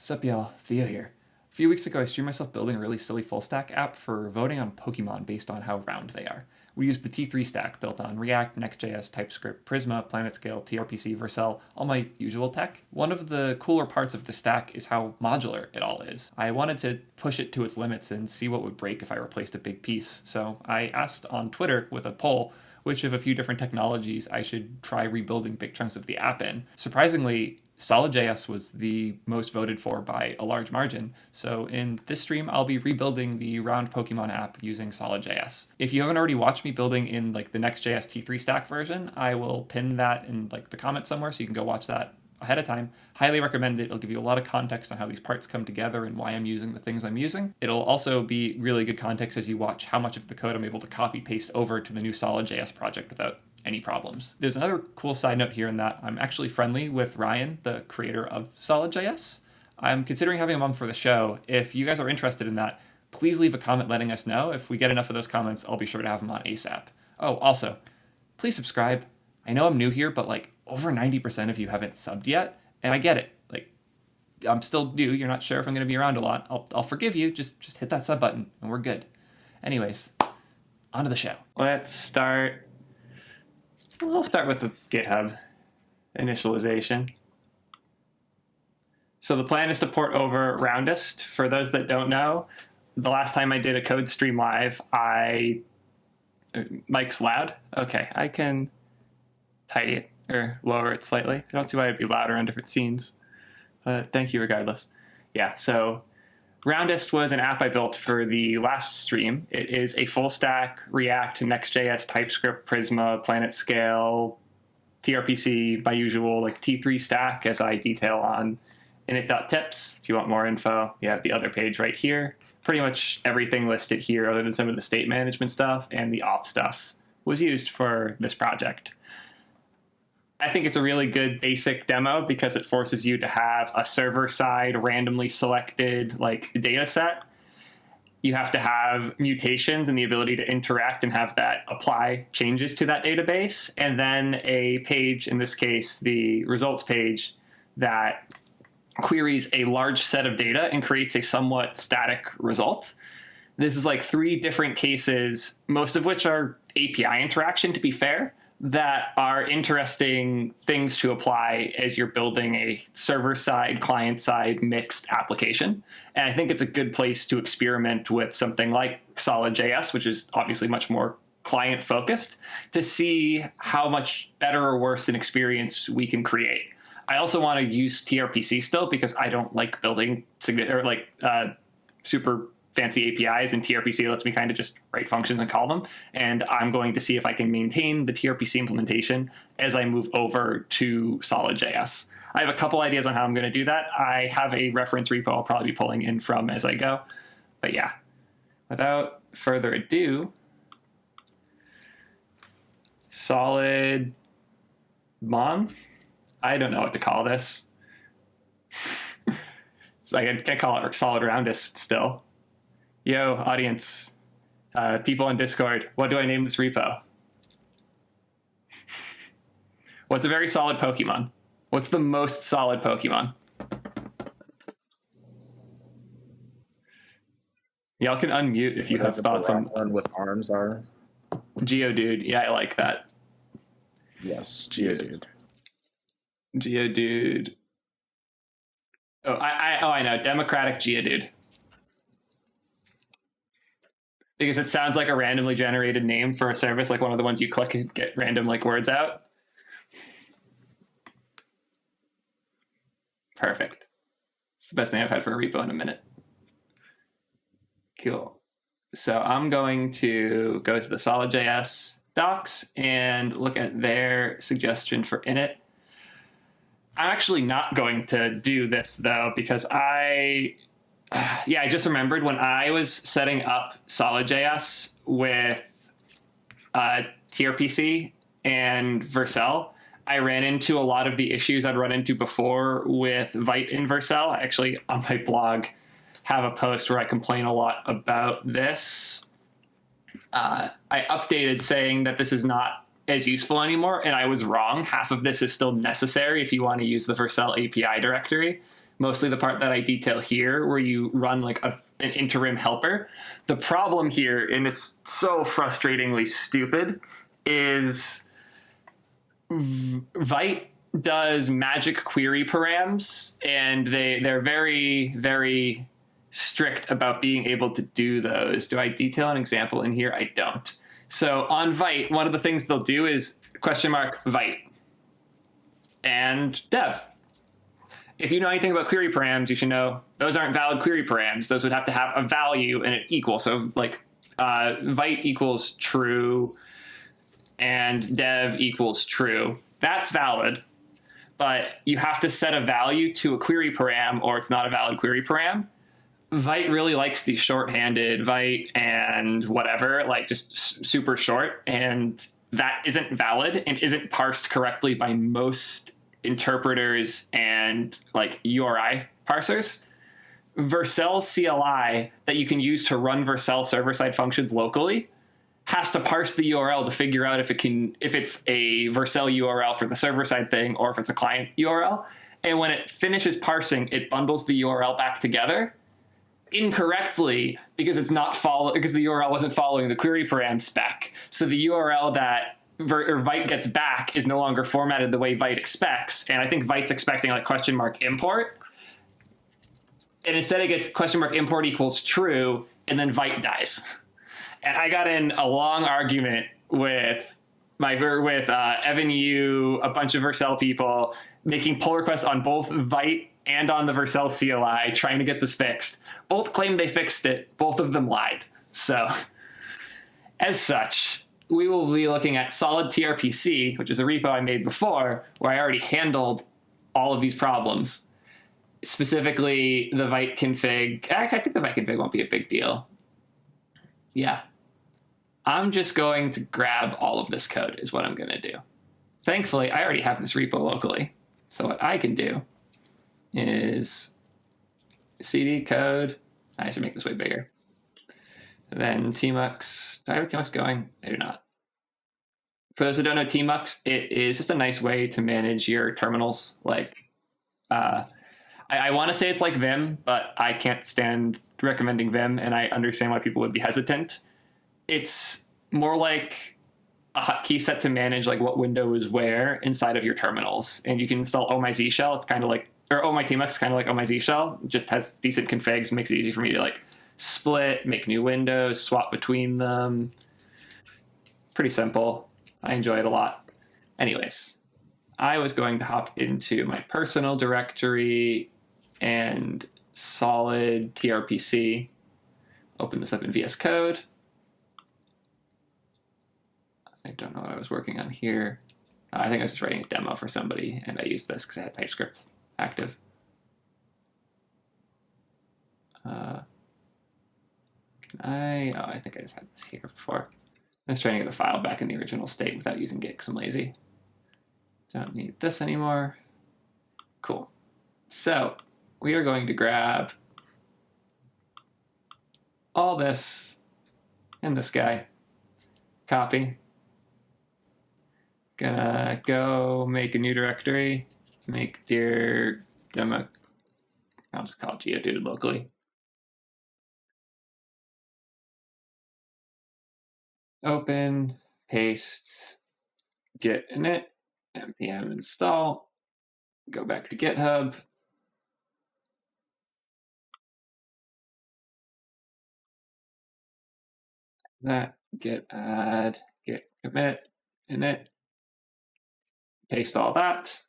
Sup y'all, Theo here. A few weeks ago I streamed myself building a really silly full stack app for voting on Pokemon based on how round they are. We used the T3 stack built on React, Next.js, TypeScript, Prisma, PlanetScale, TRPC, Vercel, all my usual tech. One of the cooler parts of the stack is how modular it all is. I wanted to push it to its limits and see what would break if I replaced a big piece, so I asked on Twitter with a poll which of a few different technologies I should try rebuilding big chunks of the app in. Surprisingly, Solid.js was the most voted for by a large margin, so in this stream I'll be rebuilding the round Pokemon app using Solid.js. If you haven't already watched me building in the Next.js T3 stack version, I will pin that in the comments somewhere so you can go watch that ahead of time. Highly recommend it. It'll give you a lot of context on how these parts come together and why I'm using the things I'm using. It'll also be really good context as you watch how much of the code I'm able to copy paste over to the new Solid.js project without any problems. There's another cool side note here in that I'm actually friendly with Ryan, the creator of Solid.js. I'm considering having him on for the show. If you guys are interested in that, please leave a comment letting us know. If we get enough of those comments, I'll be sure to have him on ASAP. Oh, also, please subscribe. I know I'm new here, but over 90% of you haven't subbed yet, and I get it. I'm still new. You're not sure if I'm going to be around a lot. I'll forgive you. Just hit that sub button, and we're good. Anyways, on to the show. Let's start. I'll start with the GitHub initialization. So the plan is to port over Roundest. For those that don't know, the last time I did a code stream live, Mike's loud. Okay, I can tidy it or lower it slightly. I don't see why it'd be louder on different scenes, but thank you regardless. Yeah, so Roundest was an app I built for the last stream. It is a full stack React, Next.js, TypeScript, Prisma, PlanetScale, TRPC, my usual T3 stack as I detail on init.tips. If you want more info, you have the other page right here. Pretty much everything listed here other than some of the state management stuff and the auth stuff was used for this project. I think it's a really good basic demo because it forces you to have a server-side randomly selected data set. You have to have mutations and the ability to interact and have that apply changes to that database. And then a page, in this case, the results page, that queries a large set of data and creates a somewhat static result. This is 3 different cases, most of which are API interaction, to be fair, that are interesting things to apply as you're building a server-side, client-side mixed application. And I think it's a good place to experiment with something like Solid.js, which is obviously much more client-focused, to see how much better or worse an experience we can create. I also want to use TRPC still because I don't like building super fancy APIs, and TRPC lets me kind of just write functions and call them. And I'm going to see if I can maintain the TRPC implementation as I move over to Solid.js. I have a couple ideas on how I'm going to do that. I have a reference repo I'll probably be pulling in from as I go. But yeah, without further ado, Solid Mon? I don't know what to call this. I can't call it Solid Roundest still. Yo, audience, people on Discord, what do I name this repo? What's a very solid Pokemon? What's the most solid Pokemon? Y'all can unmute if you have thoughts on one with arms are. Geodude. Yeah, I like that. Yes, Geodude. Geodude. Oh, I know. Democratic Geodude. Because it sounds like a randomly generated name for a service, like one of the ones you click and get random words out. Perfect. It's the best name I've had for a repo in a minute. Cool. So I'm going to go to the Solid.js docs and look at their suggestion for init. I'm actually not going to do this, though, because I just remembered when I was setting up Solid.js with TRPC and Vercel, I ran into a lot of the issues I'd run into before with Vite in Vercel. I actually, on my blog, have a post where I complain a lot about this. I updated saying that this is not as useful anymore, and I was wrong. Half of this is still necessary if you want to use the Vercel API directory. mostly the part that I detail here, where you run like an interim helper. The problem here, and it's so frustratingly stupid, is Vite does magic query params, and they're very, very strict about being able to do those. Do I detail an example in here? I don't. So on Vite, one of the things they'll do is $Vite and dev. If you know anything about query params, you should know those aren't valid query params. Those would have to have a value and an equal. So like Vite equals true and dev equals true. That's valid, but you have to set a value to a query param or it's not a valid query param. Vite really likes the shorthanded Vite and whatever, like just super short, and that isn't valid and isn't parsed correctly by most interpreters and like URI parsers. Vercel's CLI that you can use to run Vercel server-side functions locally has to parse the URL to figure out if it's a Vercel URL for the server-side thing or if it's a client URL. And when it finishes parsing, it bundles the URL back together incorrectly because the URL wasn't following the query param spec. So the URL that Vite gets back is no longer formatted the way Vite expects, and I think Vite's expecting like $import, and instead it gets $import equals true, and then Vite dies. And I got in a long argument with Evan Yu, a bunch of Vercel people, making pull requests on both Vite and on the Vercel CLI, trying to get this fixed. Both claimed they fixed it. Both of them lied. So, as such, we will be looking at Solid TRPC, which is a repo I made before, where I already handled all of these problems. Specifically, the Vite config. I think the Vite config won't be a big deal. Yeah. I'm just going to grab all of this code is what I'm going to do. Thankfully, I already have this repo locally. So what I can do is cd code. I should make this way bigger. Then tmux. Do I have tmux going? I do not. For those who don't know tmux, it is just a nice way to manage your terminals. Like, I want to say it's like Vim, but I can't stand recommending Vim, and I understand why people would be hesitant. It's more like a hotkey set to manage like what window is where inside of your terminals, and you can install OMyZ shell. It's kind of like, or OMyTmux is kind of like OMyZ shell. It just has decent configs, makes it easy for me to like split, make new windows, swap between them. Pretty simple. I enjoy it a lot. Anyways, I was going to hop into my personal directory and solid trpc. Open this up in VS Code. I don't know what I was working on here. I think I was just writing a demo for somebody, and I used this because I had TypeScript active. I think I just had this here before. I was trying to get the file back in the original state without using Git because I'm lazy. Don't need this anymore. Cool. So we are going to grab all this and this guy. Copy. Gonna go make a new directory. Make dir demo. I'll just call it geodude locally. Open, paste, git init, npm install, go back to GitHub. That, git add, git commit, init, paste all that.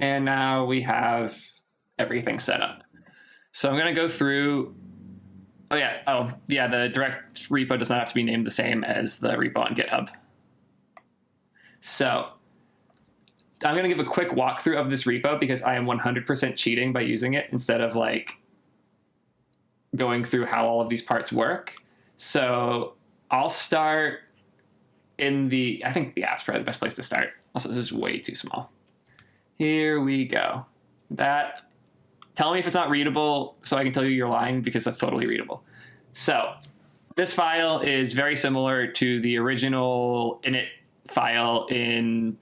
And now we have everything set up. So I'm going to go through. The direct repo does not have to be named the same as the repo on GitHub. So I'm going to give a quick walkthrough of this repo because I am 100% cheating by using it instead of like going through how all of these parts work. So I'll start in I think the app's probably the best place to start. Also, this is way too small. Here we go. Tell me if it's not readable so I can tell you you're lying, because that's totally readable. So this file is very similar to the original init file in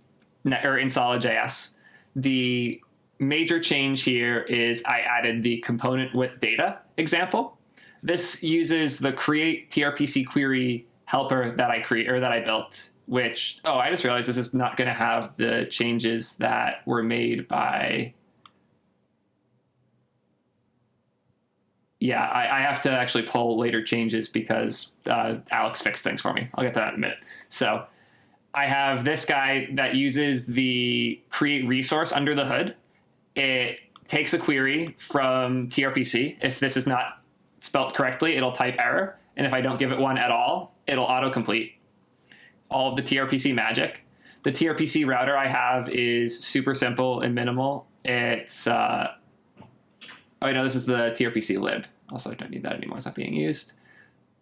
SolidJS. The major change here is I added the component with data example. This uses the create TRPC query helper that I built, which, oh, I just realized this is not going to have the changes that were made by, yeah, I have to actually pull later changes because Alex fixed things for me. I'll get to that in a minute. So I have this guy that uses the create resource under the hood. It takes a query from TRPC. If this is not spelt correctly, it'll type error. And if I don't give it one at all, it'll autocomplete. All of the TRPC magic. The TRPC router I have is super simple and minimal. It's, oh, no, this is the TRPC lib. Also, I don't need that anymore. It's not being used.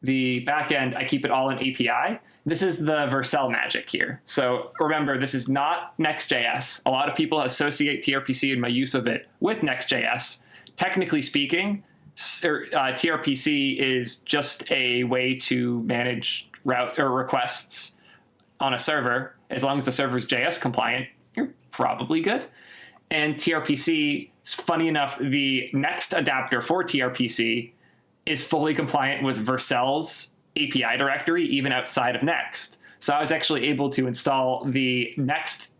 The backend, I keep it all in API. This is the Vercel magic here. So remember, this is not Next.js. A lot of people associate TRPC and my use of it with Next.js. Technically speaking, TRPC is just a way to manage route or requests on a server. As long as the server is JS compliant, you're probably good. And TRPC, funny enough, the Next adapter for TRPC is fully compliant with Vercel's API directory, even outside of Next. So I was actually able to install the Next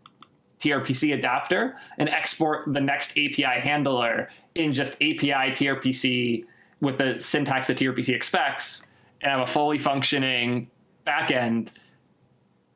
TRPC adapter and export the Next API handler in just API TRPC with the syntax that TRPC expects, and have a fully functioning backend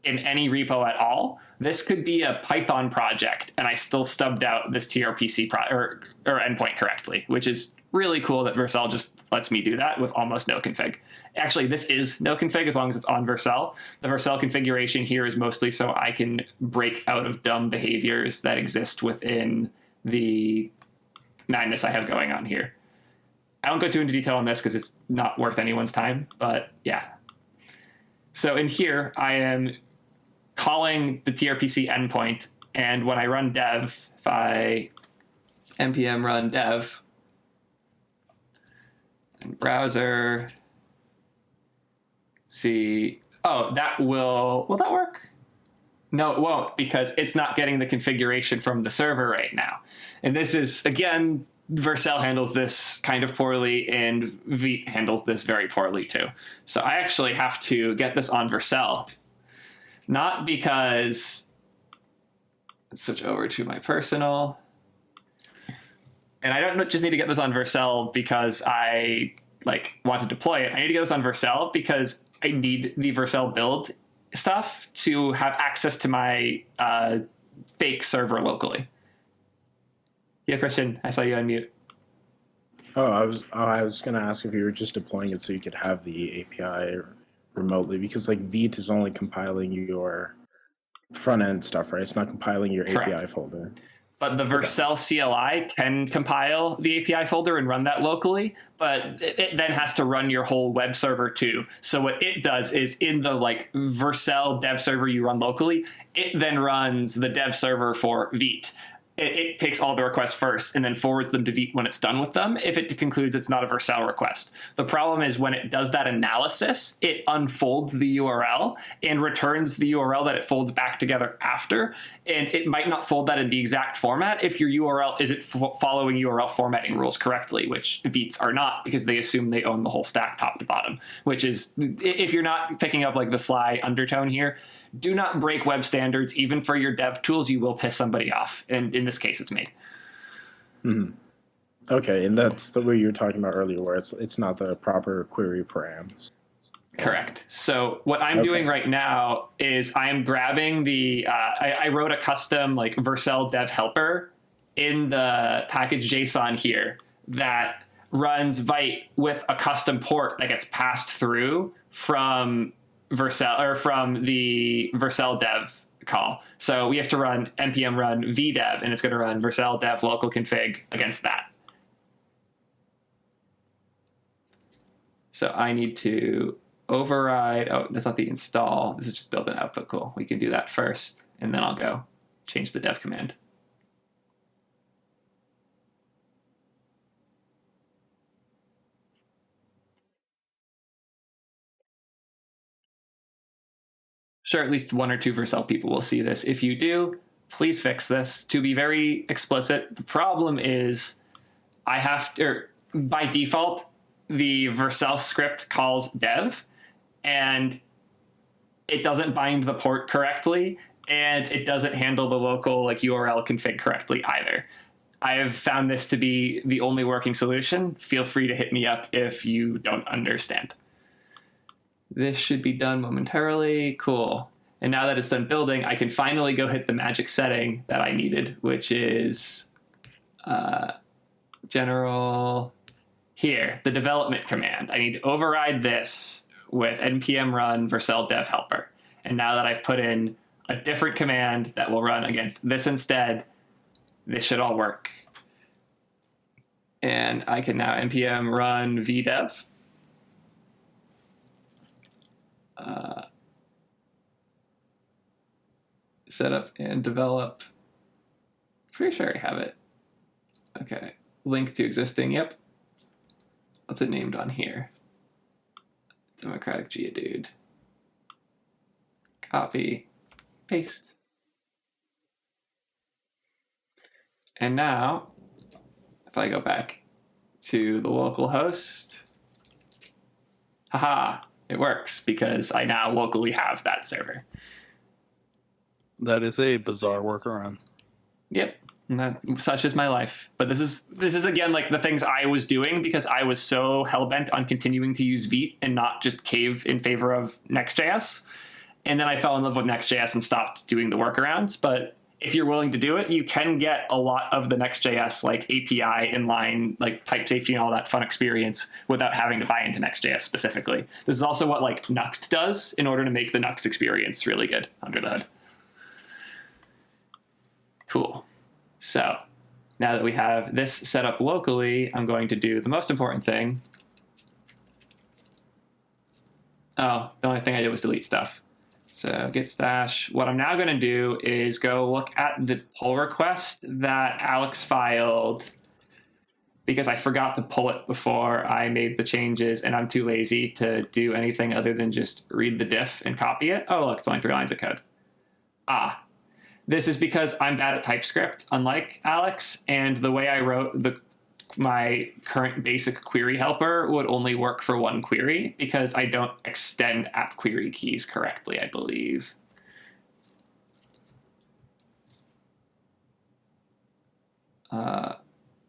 in any repo at all. This could be a Python project, and I still stubbed out this TRPC or endpoint correctly, which is really cool that Vercel just lets me do that with almost no config. Actually, this is no config as long as it's on Vercel. The Vercel configuration here is mostly so I can break out of dumb behaviors that exist within the madness I have going on here. I won't go too into detail on this because it's not worth anyone's time, but yeah. So in here, I am calling the TRPC endpoint, and when I run dev, if I npm run dev, and browser, see, oh, will that work? No, it won't, because it's not getting the configuration from the server right now. And this is, again, Vercel handles this kind of poorly, and Vite handles this very poorly too. So I actually have to get this on Vercel. Not because, let's switch over to my personal. And I don't just need to get this on Vercel because I want to deploy it. I need to get this on Vercel because I need the Vercel build stuff to have access to my fake server locally. Yeah, Christian, I saw you unmute. Oh, I was gonna ask if you were just deploying it so you could have the API remotely, because Vite is only compiling your front end stuff, right? It's not compiling your Correct. API folder. But the Vercel CLI can compile the API folder and run that locally, but it then has to run your whole web server too. So what it does is in the Vercel dev server you run locally, it then runs the dev server for Vite. It takes all the requests first and then forwards them to Vite when it's done with them if it concludes it's not a Vercel request. The problem is when it does that analysis, it unfolds the URL and returns the URL that it folds back together after. And it might not fold that in the exact format if your URL isn't following URL formatting rules correctly, which Vites are not because they assume they own the whole stack top to bottom, which is, if you're not picking up the sly undertone here, do not break web standards. Even for your dev tools, you will piss somebody off. And in this case, it's me. Mm-hmm. Okay, and that's the way you were talking about earlier, where it's not the proper query params. Correct. So what I'm doing right now is I'm grabbing the, I wrote a custom Vercel dev helper in the package JSON here that runs Vite with a custom port that gets passed through from Vercel or from the Vercel dev call. So we have to run npm run vdev, and it's going to run Vercel dev local config against that. So I need to override. Oh, that's not the install. This is just build and output. Cool. We can do that first, and then I'll go change the dev command. Sure, at least one or two Vercel people will see this. If you do, please fix this. To be very explicit, the problem is I have to, or by default, the Vercel script calls dev, and it doesn't bind the port correctly, and it doesn't handle the local like URL config correctly either. I have found this to be the only working solution. Feel free to hit me up if you don't understand. This should be done momentarily. Cool. And now that it's done building, I can finally go hit the magic setting that I needed, which is general here, the development command. I need to override this with npm run vercel dev helper. And now that I've put in a different command that will run against this instead, this should all work. And I can now npm run vdev. Set up and develop. Pretty sure I have it. Okay. Link to existing. Yep. What's it named on here? Democratic Geodude. Copy. Paste. And now, if I go back to the local host, haha, it works because I now locally have that server. That is a bizarre workaround. Yep. Such is my life. But this is again like the things I was doing because I was so hell-bent on continuing to use Vite and not just cave in favor of Next.js. And then I fell in love with Next.js and stopped doing the workarounds. But if you're willing to do it, you can get a lot of the Next.js like API inline, like type safety and all that fun experience without having to buy into Next.js specifically. This is also what like Nuxt does in order to make the Nuxt experience really good under the hood. Cool. So now that we have this set up locally, I'm going to do the most important thing. Oh, the only thing I did was delete stuff. So git stash. What I'm now going to do is go look at the pull request that Alex filed because I forgot to pull it before I made the changes, and I'm too lazy to do anything other than just read the diff and copy it. Oh, look, it's only 3 lines of code. This is because I'm bad at TypeScript, unlike Alex, and the way I wrote my current basic query helper would only work for one query because I don't extend app query keys correctly, I believe.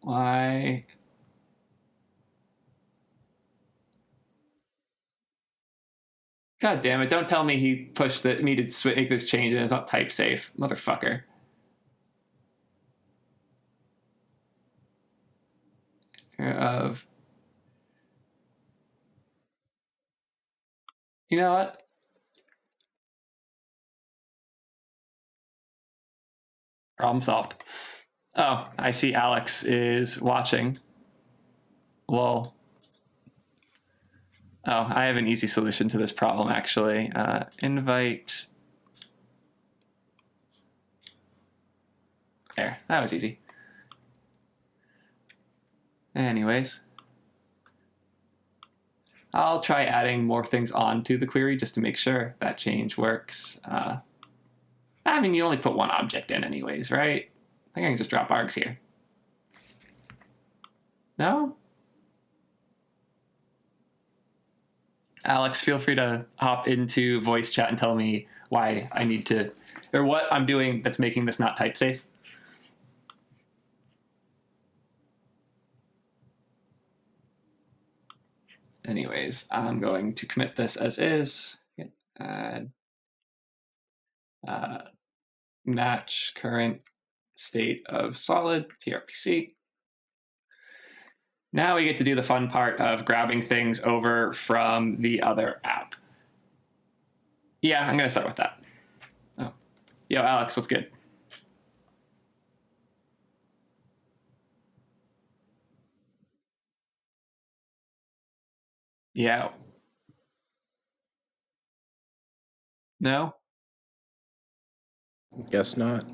Why? God damn it, don't tell me he pushed me to make this change and it's not type safe. Motherfucker. You know what? Problem solved. Oh, I see Alex is watching. Lol. Oh, I have an easy solution to this problem, actually. Invite. There, that was easy. Anyways. I'll try adding more things onto the query just to make sure that change works. I mean, you only put one object in anyways, right? I think I can just drop args here. No? Alex, feel free to hop into voice chat and tell me why I need to, or what I'm doing that's making this not type safe. Anyways, I'm going to commit this as is. Add match current state of solid TRPC. Now we get to do the fun part of grabbing things over from the other app. Yeah, I'm going to start with that. Oh. Yo, Alex, what's good? Yeah. No? Guess not.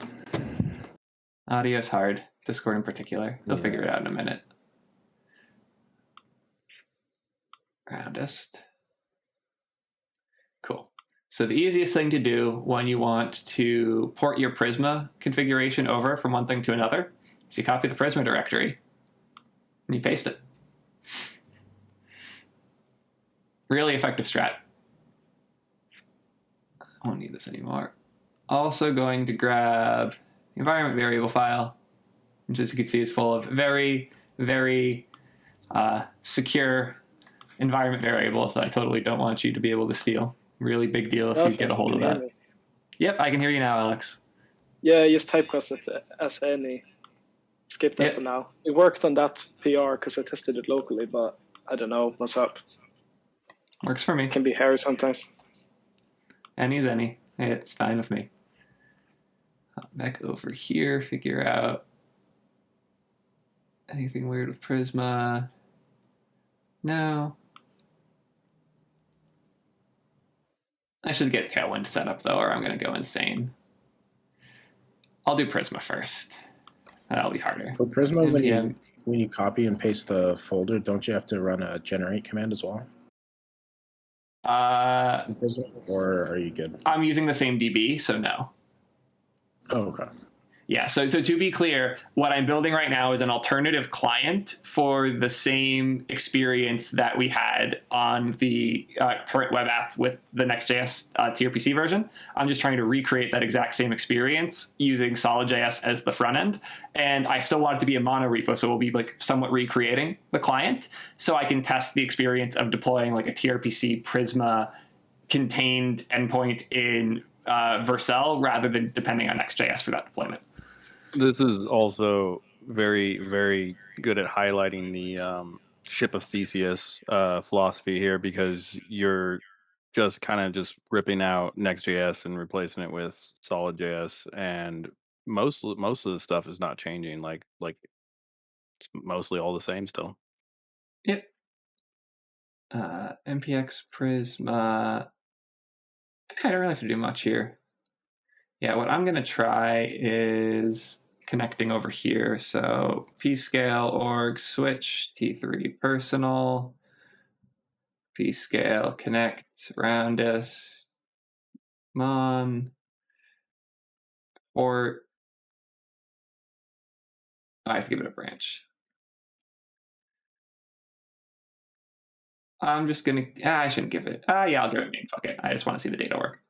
Audio's hard. Discord in particular. They'll figure it out in a minute. Roundest. Cool. So the easiest thing to do when you want to port your Prisma configuration over from one thing to another is you copy the Prisma directory and you paste it. Really effective strat. I won't need this anymore. Also going to grab the environment variable file, which as you can see is full of very, very secure environment variables that I totally don't want you to be able to steal. Really big deal if you get a hold of that. Yep, I can hear you now, Alex. Yeah, just typecast it as any. Skip that for now. It worked on that PR because I tested it locally, but I don't know what's up. Works for me. It can be hairy sometimes. Any's any. It's fine with me. Back over here, figure out anything weird with Prisma. No. I should get Tailwind set up though, or I'm going to go insane. I'll do Prisma first. That'll be harder. For Prisma, when you copy and paste the folder, don't you have to run a generate command as well? Or are you good? I'm using the same DB, so no. Oh, okay. Yeah, so to be clear, what I'm building right now is an alternative client for the same experience that we had on the current web app with the Next.js TRPC version. I'm just trying to recreate that exact same experience using Solid.js as the front end. And I still want it to be a mono repo, so we'll be like somewhat recreating the client so I can test the experience of deploying like a TRPC Prisma contained endpoint in Vercel rather than depending on Next.js for that deployment. This is also very, very good at highlighting the ship of Theseus philosophy here, because you're just kind of just ripping out Next.js and replacing it with Solid.js, and most of the stuff is not changing. Like it's mostly all the same still. Yep. MPX Prisma. I don't really have to do much here. Yeah, what I'm going to try is connecting over here. So pscale org switch T3 personal, pscale connect roundus mon, or I have to give it a branch. I'm just going to, I shouldn't give it. Yeah, I'll give it a name. Fuck it. I just want to see the data work.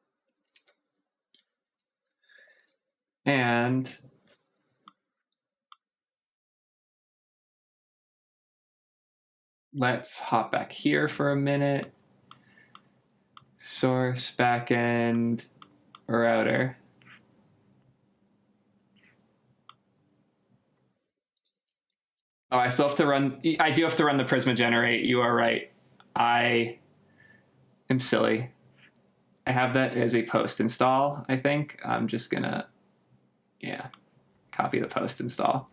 And let's hop back here for a minute. Source, backend, router. Oh, I still have to run. I do have to run the Prisma generate. You are right. I am silly. I have that as a post install, I think. I'm just going to, copy the post install.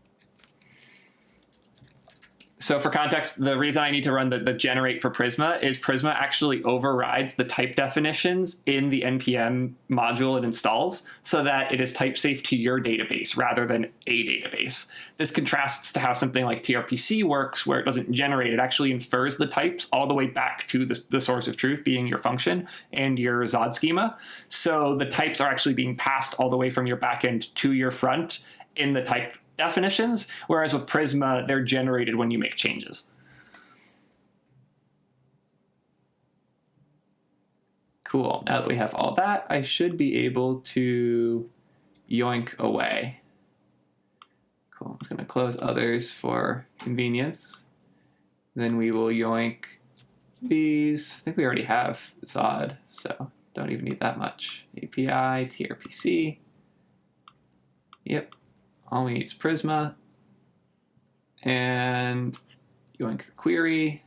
So for context, the reason I need to run the generate for Prisma is Prisma actually overrides the type definitions in the NPM module it installs so that it is type safe to your database rather than a database. This contrasts to how something like TRPC works, where it doesn't generate, it actually infers the types all the way back to the source of truth, being your function and your Zod schema. So the types are actually being passed all the way from your backend to your front in the type definitions, whereas with Prisma, they're generated when you make changes. Cool. Now that we have all that, I should be able to yoink away. Cool. I'm just going to close others for convenience. Then we will yoink these. I think we already have Zod, so don't even need that much. API, TRPC. Yep. All we need is Prisma, and yoink the query.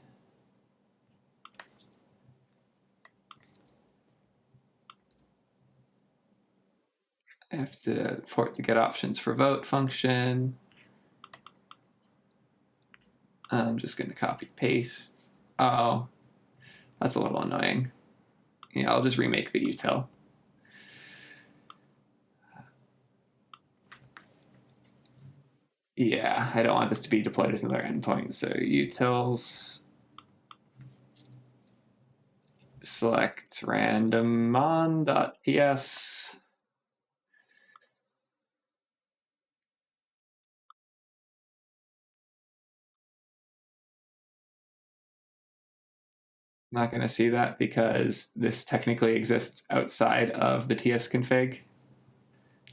I have to port the get options for vote function. I'm just going to copy paste. Oh, that's a little annoying. Yeah, I'll just remake the util. Yeah, I don't want this to be deployed as another endpoint. So utils select randommon.ps. I'm not going to see that because this technically exists outside of the tsconfig.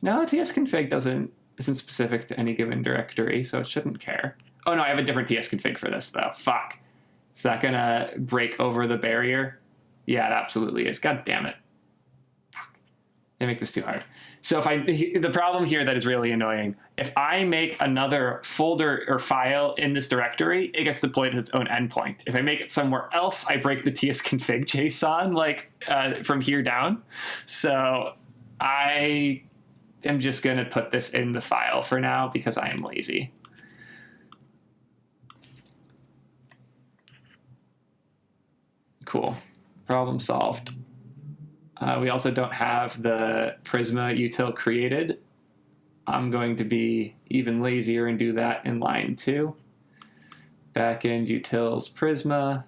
No, tsconfig isn't specific to any given directory, so it shouldn't care. Oh no, I have a different tsconfig for this though. Fuck. Is that gonna break over the barrier? Yeah, it absolutely is. God damn it. Fuck. They make this too hard. So the problem here that is really annoying, if I make another folder or file in this directory, it gets deployed as its own endpoint. If I make it somewhere else, I break the tsconfig JSON from here down. So I am just going to put this in the file for now because I am lazy. Cool. Problem solved. We also don't have the Prisma util created. I'm going to be even lazier and do that in line 2. Backend utils Prisma.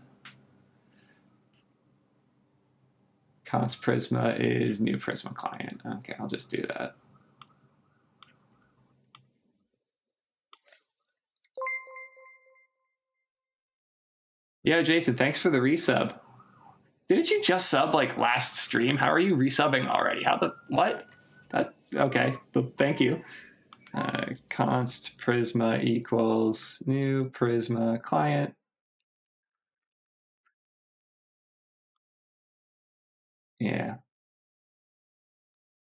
Const Prisma is new Prisma client. Okay, I'll just do that. Yo, Jason, thanks for the resub. Didn't you just sub like last stream? How are you resubbing already? What? Okay, thank you. Const Prisma equals new Prisma client. Yeah.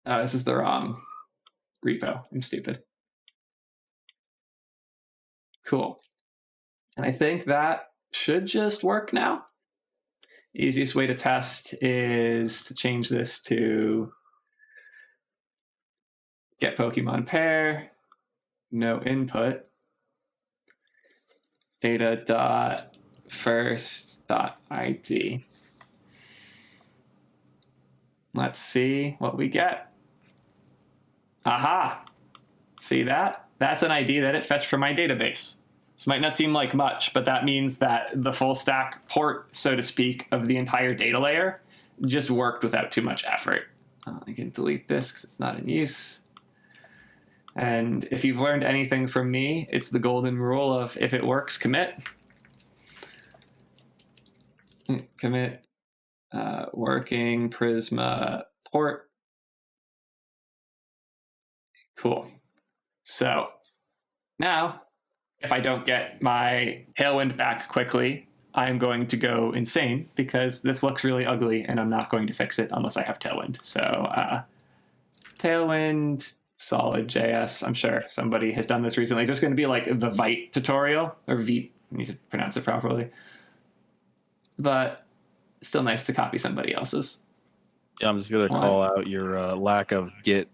Oh, this is the wrong repo. I'm stupid. Cool. And I think that should just work now. Easiest way to test is to change this to get Pokemon pair, no input, data.first.id. Let's see what we get. Aha! See that? That's an ID that it fetched from my database. This might not seem like much, but that means that the full stack port, so to speak, of the entire data layer just worked without too much effort. I can delete this because it's not in use. And if you've learned anything from me, it's the golden rule of if it works, commit. Commit working Prisma port. Cool. So now, if I don't get my Tailwind back quickly, I'm going to go insane because this looks really ugly and I'm not going to fix it unless I have Tailwind. So Tailwind, solid.js. I'm sure somebody has done this recently. Is this going to be like the Vite tutorial or Vite? I need to pronounce it properly. But it's still nice to copy somebody else's. Yeah, I'm just going to call out your lack of Git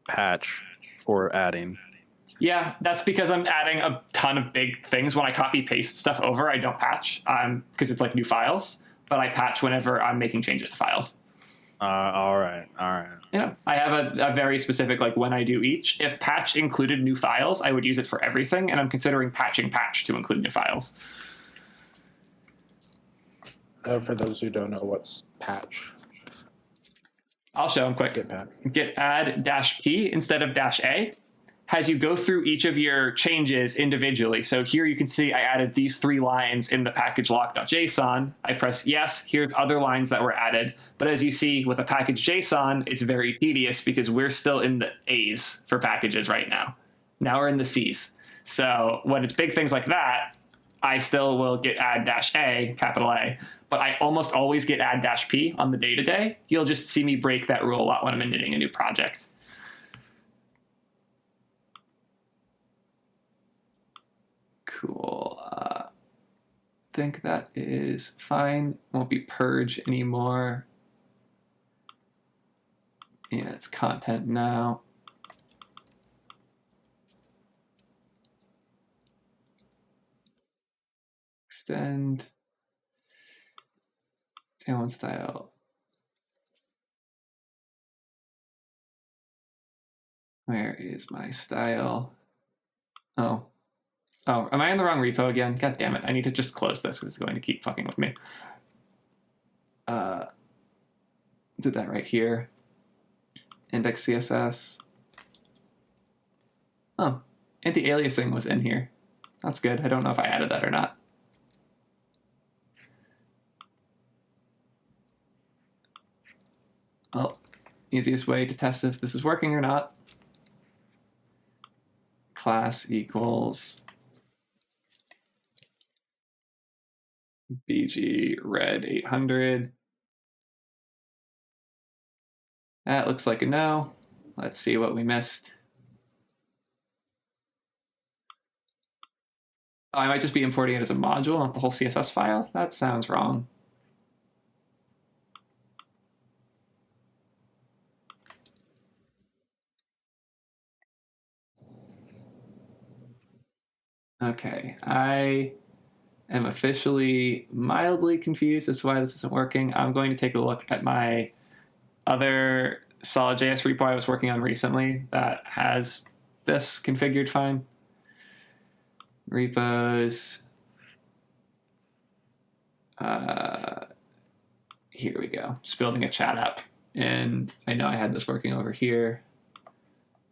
patch for adding. Yeah, that's because I'm adding a ton of big things. When I copy paste stuff over, I don't patch because it's like new files, but I patch whenever I'm making changes to files. All right. Yeah, I have a very specific, like when I do each. If patch included new files, I would use it for everything, and I'm considering patching patch to include new files. For those who don't know, what's patch? I'll show them quick. Git add -p instead of -a. Has you go through each of your changes individually. So here you can see I added these 3 lines in the package lock.json. I press yes, here's other lines that were added. But as you see with a package JSON, it's very tedious because we're still in the A's for packages right now. Now we're in the C's. So when it's big things like that, I still will get add -a, capital A, but I almost always get add -p on the day-to-day. You'll just see me break that rule a lot when I'm initting a new project. Cool. I think that is fine. Won't be purge anymore. Yeah, it's content now. Extend. Tailwind style. Where is my style? Oh, am I in the wrong repo again? God damn it. I need to just close this because it's going to keep fucking with me. Did that right here. Index CSS. Oh, anti-aliasing was in here. That's good. I don't know if I added that or not. Well, easiest way to test if this is working or not. Class equals BG red 800. That looks like a no. Let's see what we missed. Oh, I might just be importing it as a module, not the whole CSS file. That sounds wrong. Okay, I am officially mildly confused as to why this isn't working. I'm going to take a look at my other solid.js repo I was working on recently that has this configured fine. Repos. Here we go. Just building a chat app. And I know I had this working over here.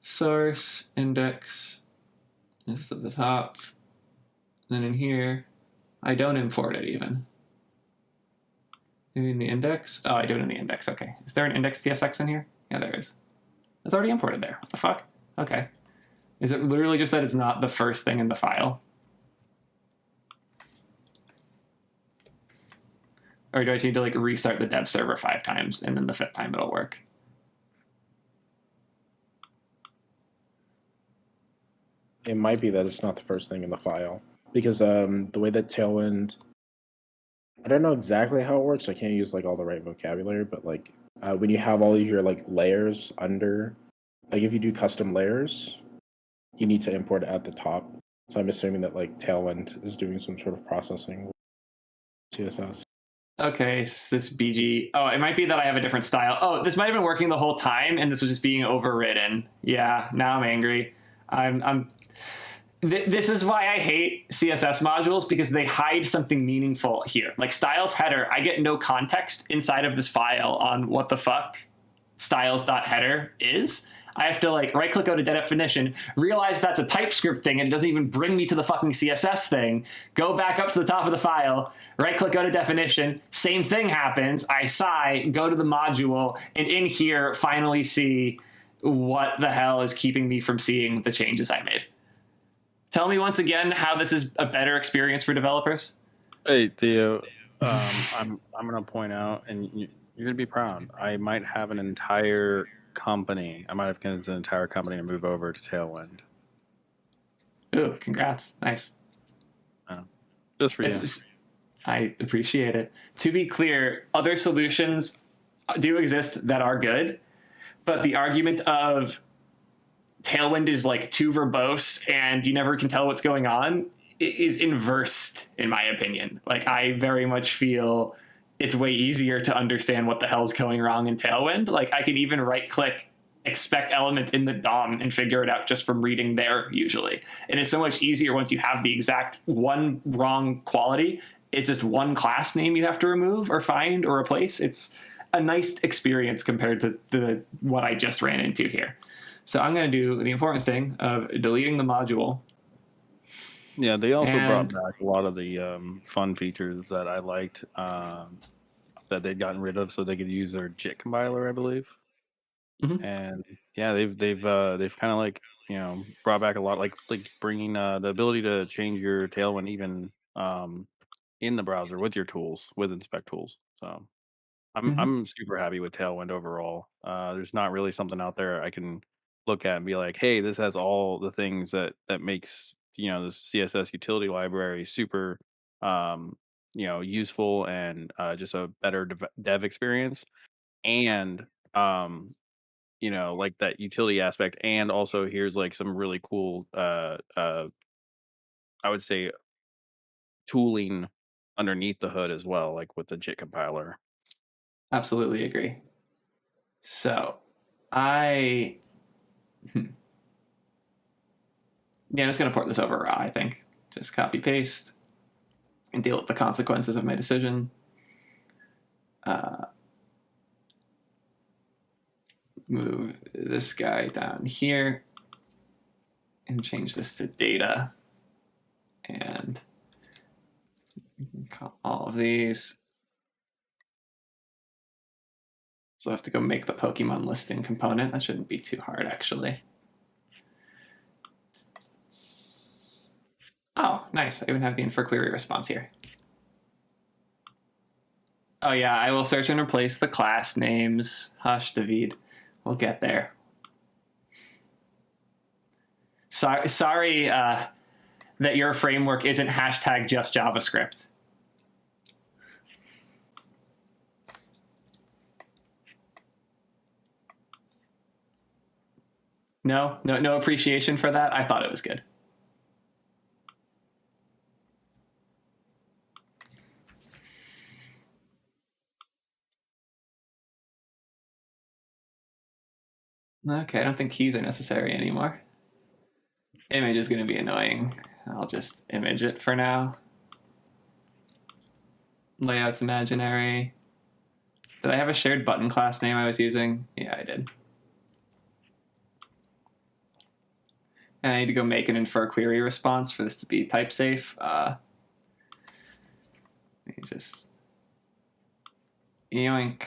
Source, index, is at the top. Then in here, I don't import it even. Maybe in the index? Oh, I do it in the index. Okay. Is there an index TSX in here? Yeah, there is. It's already imported there. What the fuck? Okay. Is it literally just that it's not the first thing in the file? Or do I just need to like restart the dev server 5 times and then the 5th time it'll work? It might be that it's not the first thing in the file because the way that Tailwind, I don't know exactly how it works. I can't use like all the right vocabulary, but like when you have all of your like layers under, like if you do custom layers, you need to import it at the top. So I'm assuming that like Tailwind is doing some sort of processing with CSS. Okay, so this BG. Oh, it might be that I have a different style. Oh, this might have been working the whole time, and this was just being overridden. Yeah, now I'm angry. This is why I hate CSS modules, because they hide something meaningful here. Like styles header, I get no context inside of this file on what the fuck styles.header is. I have to like right click out a definition, realize that's a TypeScript thing and it doesn't even bring me to the fucking CSS thing, go back up to the top of the file, right click out a definition, same thing happens, I sigh, go to the module, and in here finally see what the hell is keeping me from seeing the changes I made. Tell me once again how this is a better experience for developers. Hey Theo, I'm gonna point out, and you're gonna be proud. I might have an entire company. I might have convinced an entire company to move over to Tailwind. Ooh, congrats! Nice. Just for you. I appreciate it. To be clear, other solutions do exist that are good, but the argument of Tailwind is like too verbose and you never can tell what's going on is inversed, in my opinion. Like, I very much feel it's way easier to understand what the hell's going wrong in Tailwind. Like, I can even right-click expect element in the DOM and figure it out just from reading there, usually. And it's so much easier once you have the exact one wrong quality. It's just one class name you have to remove or find or replace. It's a nice experience compared to what I just ran into here. So I'm going to do the important thing of deleting the module. Yeah, they also brought back a lot of the fun features that I liked that they'd gotten rid of, so they could use their JIT compiler, I believe. Mm-hmm. And yeah, they've kind of like, you know, brought back a lot, like bringing the ability to change your Tailwind even in the browser with your tools, with inspect tools. So I'm super happy with Tailwind overall. There's not really something out there I can look at and be like, hey, this has all the things that makes, you know, this CSS utility library super you know, useful and just a better dev experience, and you know, like that utility aspect, and also here's like some really cool I would say tooling underneath the hood as well, like with the JIT compiler. Absolutely agree. So I'm just going to port this over raw, I think. Just copy paste and deal with the consequences of my decision. Move this guy down here and change this to data. And call all of these. So I have to go make the Pokemon listing component. That shouldn't be too hard, actually. Oh, nice. I even have the infer query response here. Oh yeah, I will search and replace the class names. Hush, David. We'll get there. Sorry that your framework isn't hashtag just JavaScript. No appreciation for that. I thought it was good. Okay, I don't think keys are necessary anymore. Image is going to be annoying. I'll just image it for now. Layout's imaginary. Did I have a shared button class name I was using? Yeah, I did. And I need to go make an infer query response for this to be type safe. Let me just yoink.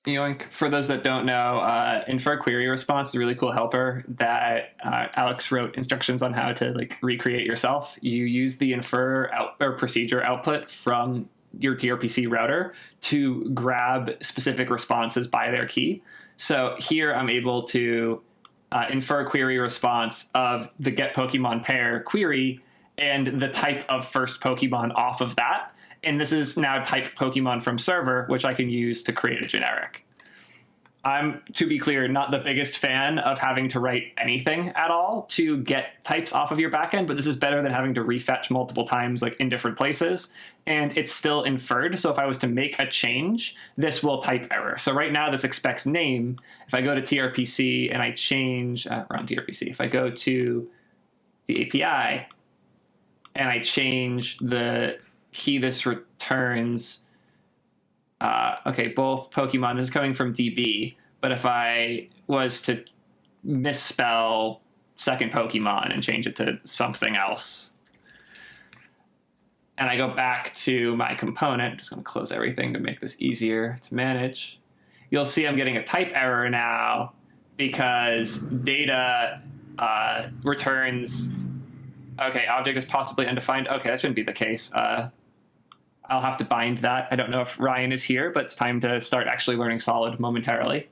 Yoink. For those that don't know, infer query response is a really cool helper that Alex wrote instructions on how to like recreate yourself. You use the infer or procedure output from your gRPC router to grab specific responses by their key. So here I'm able to infer a query response of the get Pokemon pair query and the type of first Pokemon off of that. And this is now typed Pokemon from server, which I can use to create a generic. I'm, to be clear, not the biggest fan of having to write anything at all to get types off of your backend, but this is better than having to refetch multiple times, like in different places. And it's still inferred. So if I was to make a change, this will type error. So right now this expects name. If I go to TRPC and I change, wrong TRPC. If I go to the API and I change the key this returns, okay, both Pokemon, this is coming from DB, but if I was to misspell second Pokemon and change it to something else, and I go back to my component, I'm just going to close everything to make this easier to manage, you'll see I'm getting a type error now because data returns, okay, object is possibly undefined. Okay, that shouldn't be the case. I'll have to bind that. I don't know if Ryan is here, but it's time to start actually learning Solid momentarily.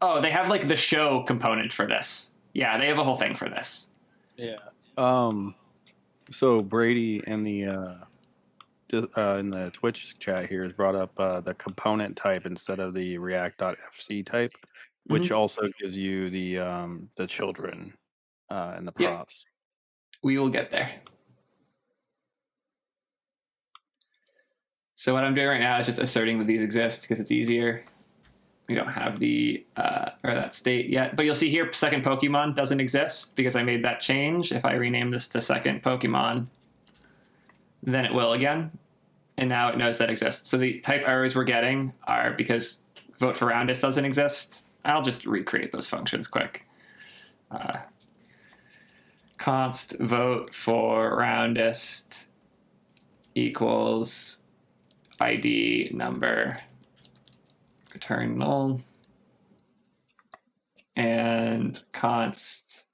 Oh, they have like the show component for this. Yeah, they have a whole thing for this. Yeah. So Brady in the Twitch chat here has brought up the component type instead of the React.fc type, which also gives you the children and the props. Yeah. We will get there. So what I'm doing right now is just asserting that these exist because it's easier. We don't have the or that state yet, but you'll see here second Pokemon doesn't exist because I made that change. If I rename this to second Pokemon, then it will again, and now it knows that exists. So the type errors we're getting are because vote for roundest doesn't exist. I'll just recreate those functions quick. Const vote for roundest equals ID number, return null, and const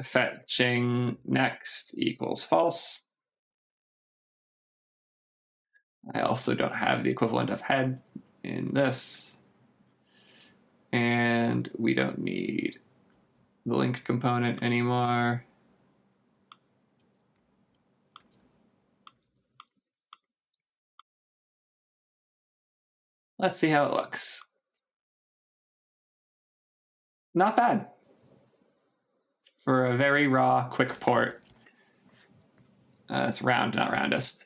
fetching next equals false. I also don't have the equivalent of head in this, and we don't need the link component anymore. Let's see how it looks. Not bad. For a very raw, quick port. It's round, not roundest.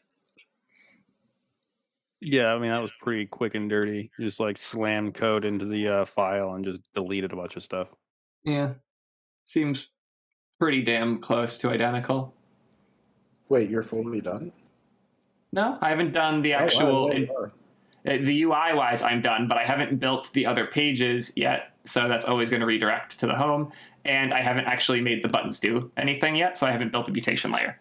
Yeah, I mean, that was pretty quick and dirty. Just like slam code into the file and just deleted a bunch of stuff. Yeah. Seems pretty damn close to identical. Wait, you're fully done? No, I haven't done the Oh, wow, actual. yeah, you are. The UI wise, I'm done, but I haven't built the other pages yet. So that's always going to redirect to the home. And I haven't actually made the buttons do anything yet. So I haven't built the mutation layer.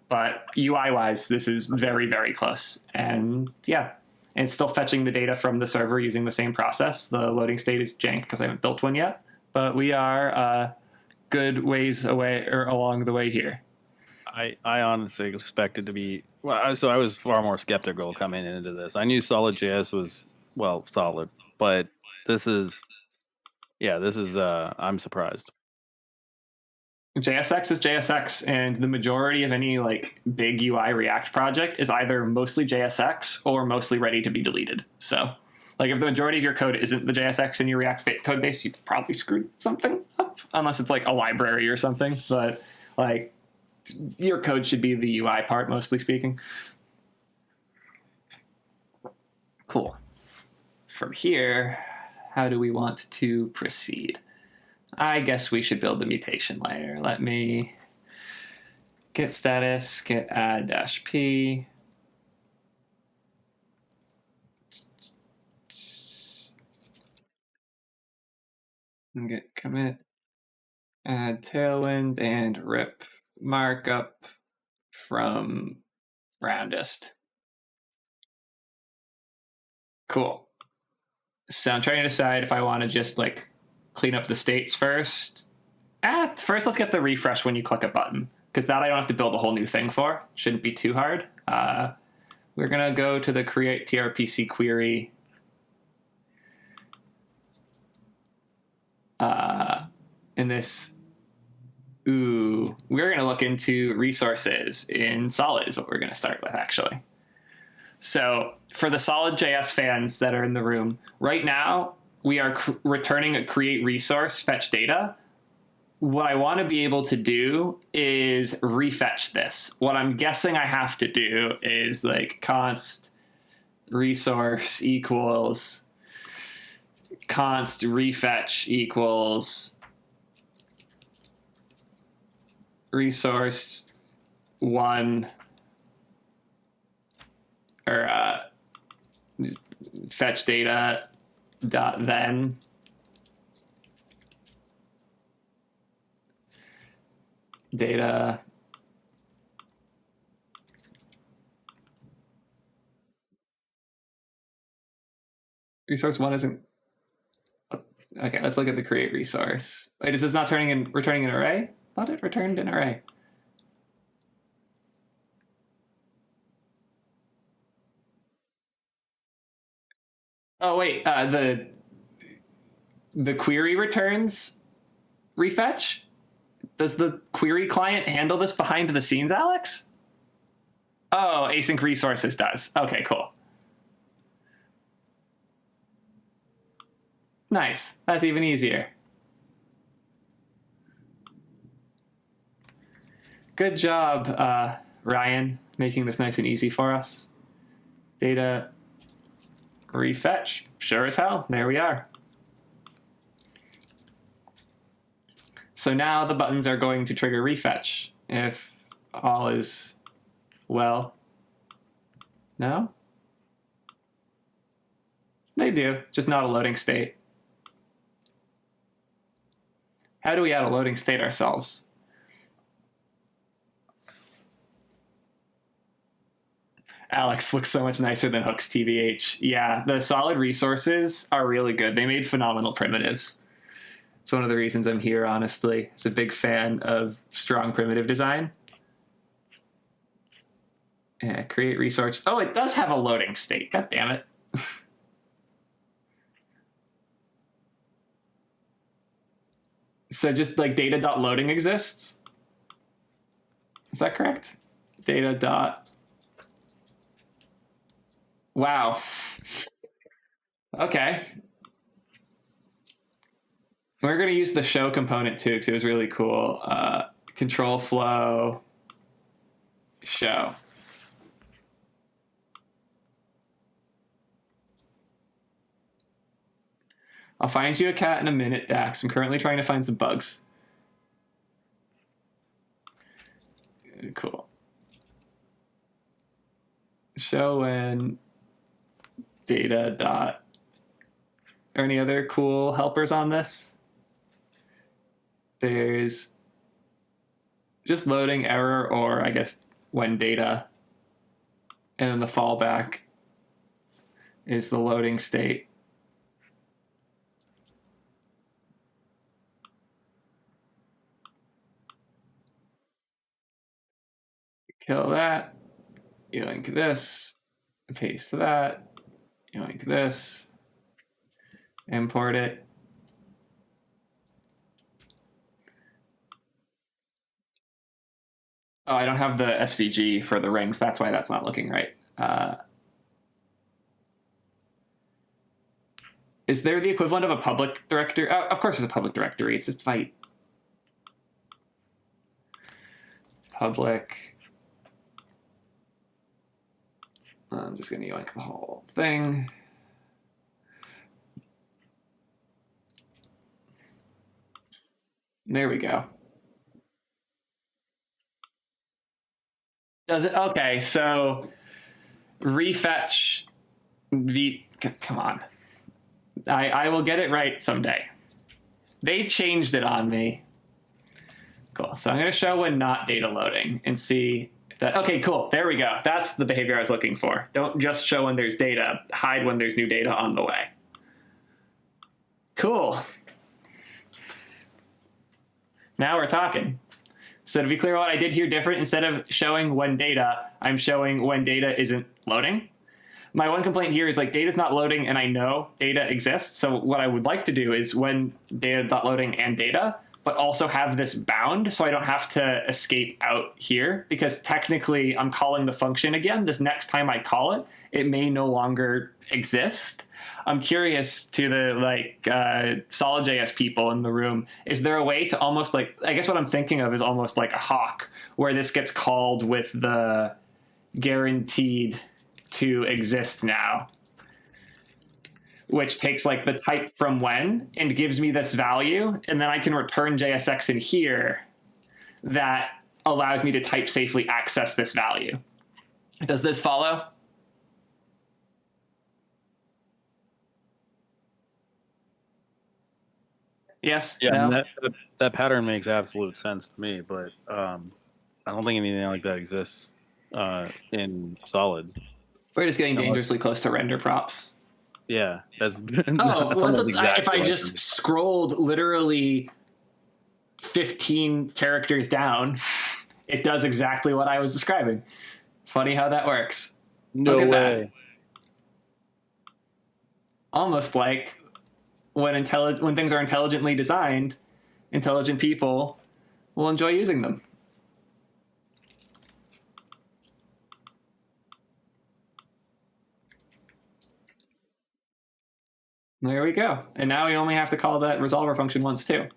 But UI wise, this is very, very close. And yeah, and it's still fetching the data from the server using the same process. The loading state is jank because I haven't built one yet. But we are good ways away or along the way here. I honestly expected to be so I was far more skeptical coming into this. I knew Solid.js was solid, but this is I'm surprised. JSX is JSX, and the majority of any like big UI React project is either mostly JSX or mostly ready to be deleted. So like if the majority of your code isn't the JSX in your React code base, you've probably screwed something up, unless it's like a library or something. But like your code should be the UI part, mostly speaking. Cool. From here, how do we want to proceed? I guess we should build the mutation layer. Let me get status, get add -p. And get commit, add tailwind, and rip markup from roundest. Cool. So I'm trying to decide if I want to just like clean up the states first. First, let's get the refresh when you click a button, because that I don't have to build a whole new thing for. Shouldn't be too hard. We're going to go to the create TRPC query. In this, we're going to look into resources in Solid is what we're going to start with, actually. So for the Solid.js fans that are in the room, right now, we are returning a create resource fetch data. What I want to be able to do is refetch this. What I'm guessing I have to do is like const resource equals const refetch equals resource one or fetch data dot then data resource one isn't okay. Let's look at the create resource. Wait, is this not returning an array? I thought it returned an array. Oh wait, the query returns refetch. Does the query client handle this behind the scenes, Alex? Oh, async resources does. Okay, cool. Nice. That's even easier. Good job, Ryan, making this nice and easy for us. Data refetch. Sure as hell. There we are. So now the buttons are going to trigger refetch if all is well. No? They do, just not a loading state. How do we add a loading state ourselves? Alex looks so much nicer than Hooks TBH. Yeah, the Solid resources are really good. They made phenomenal primitives. It's one of the reasons I'm here, honestly. It's a big fan of strong primitive design. Yeah, create resource. Oh, it does have a loading state. God damn it. So just like data.loading exists? Is that correct? Data dot. Wow. Okay. We're going to use the show component too because it was really cool. Control flow show. I'll find you a cat in a minute, Dax. I'm currently trying to find some bugs. Cool. show when data dot. Are any other cool helpers on this? There's just loading error, or I guess when data, and then the fallback is the loading state. Kill that, yoink this, paste that, yoink this, import it. Oh, I don't have the SVG for the rings. That's why that's not looking right. Is there the equivalent of a public directory? Of course there's a public directory. It's just fight. Public. I'm just going to yoink the whole thing. There we go. Does it? Okay, so refetch the. Come on. I will get it right someday. They changed it on me. Cool. So I'm going to show when not data loading and see if that. Okay, cool. There we go. That's the behavior I was looking for. Don't just show when there's data. Hide when there's new data on the way. Cool. Now we're talking. So to be clear, what I did here different, instead of showing when data, I'm showing when data isn't loading. My one complaint here is like data's not loading and I know data exists. So what I would like to do is when data.loading and data, but also have this bound so I don't have to escape out here, because technically I'm calling the function again. This next time I call it, it may no longer exist. I'm curious to the Solid.js people in the room, is there a way to almost like, I guess what I'm thinking of is almost like a hawk, where this gets called with the guaranteed to exist now, which takes like the type from when and gives me this value, and then I can return JSX in here that allows me to type safely access this value. Does this follow? Yes? Yeah, No? that pattern makes absolute sense to me, but I don't think anything like that exists in Solid. We're just getting dangerously close to render props. Yeah, that's. Oh, that's if I just scrolled literally 15 characters down, it does exactly what I was describing. Funny how that works. No Look at way. that. Almost like when things are intelligently designed, intelligent people will enjoy using them. There we go. And now we only have to call that resolver function once too.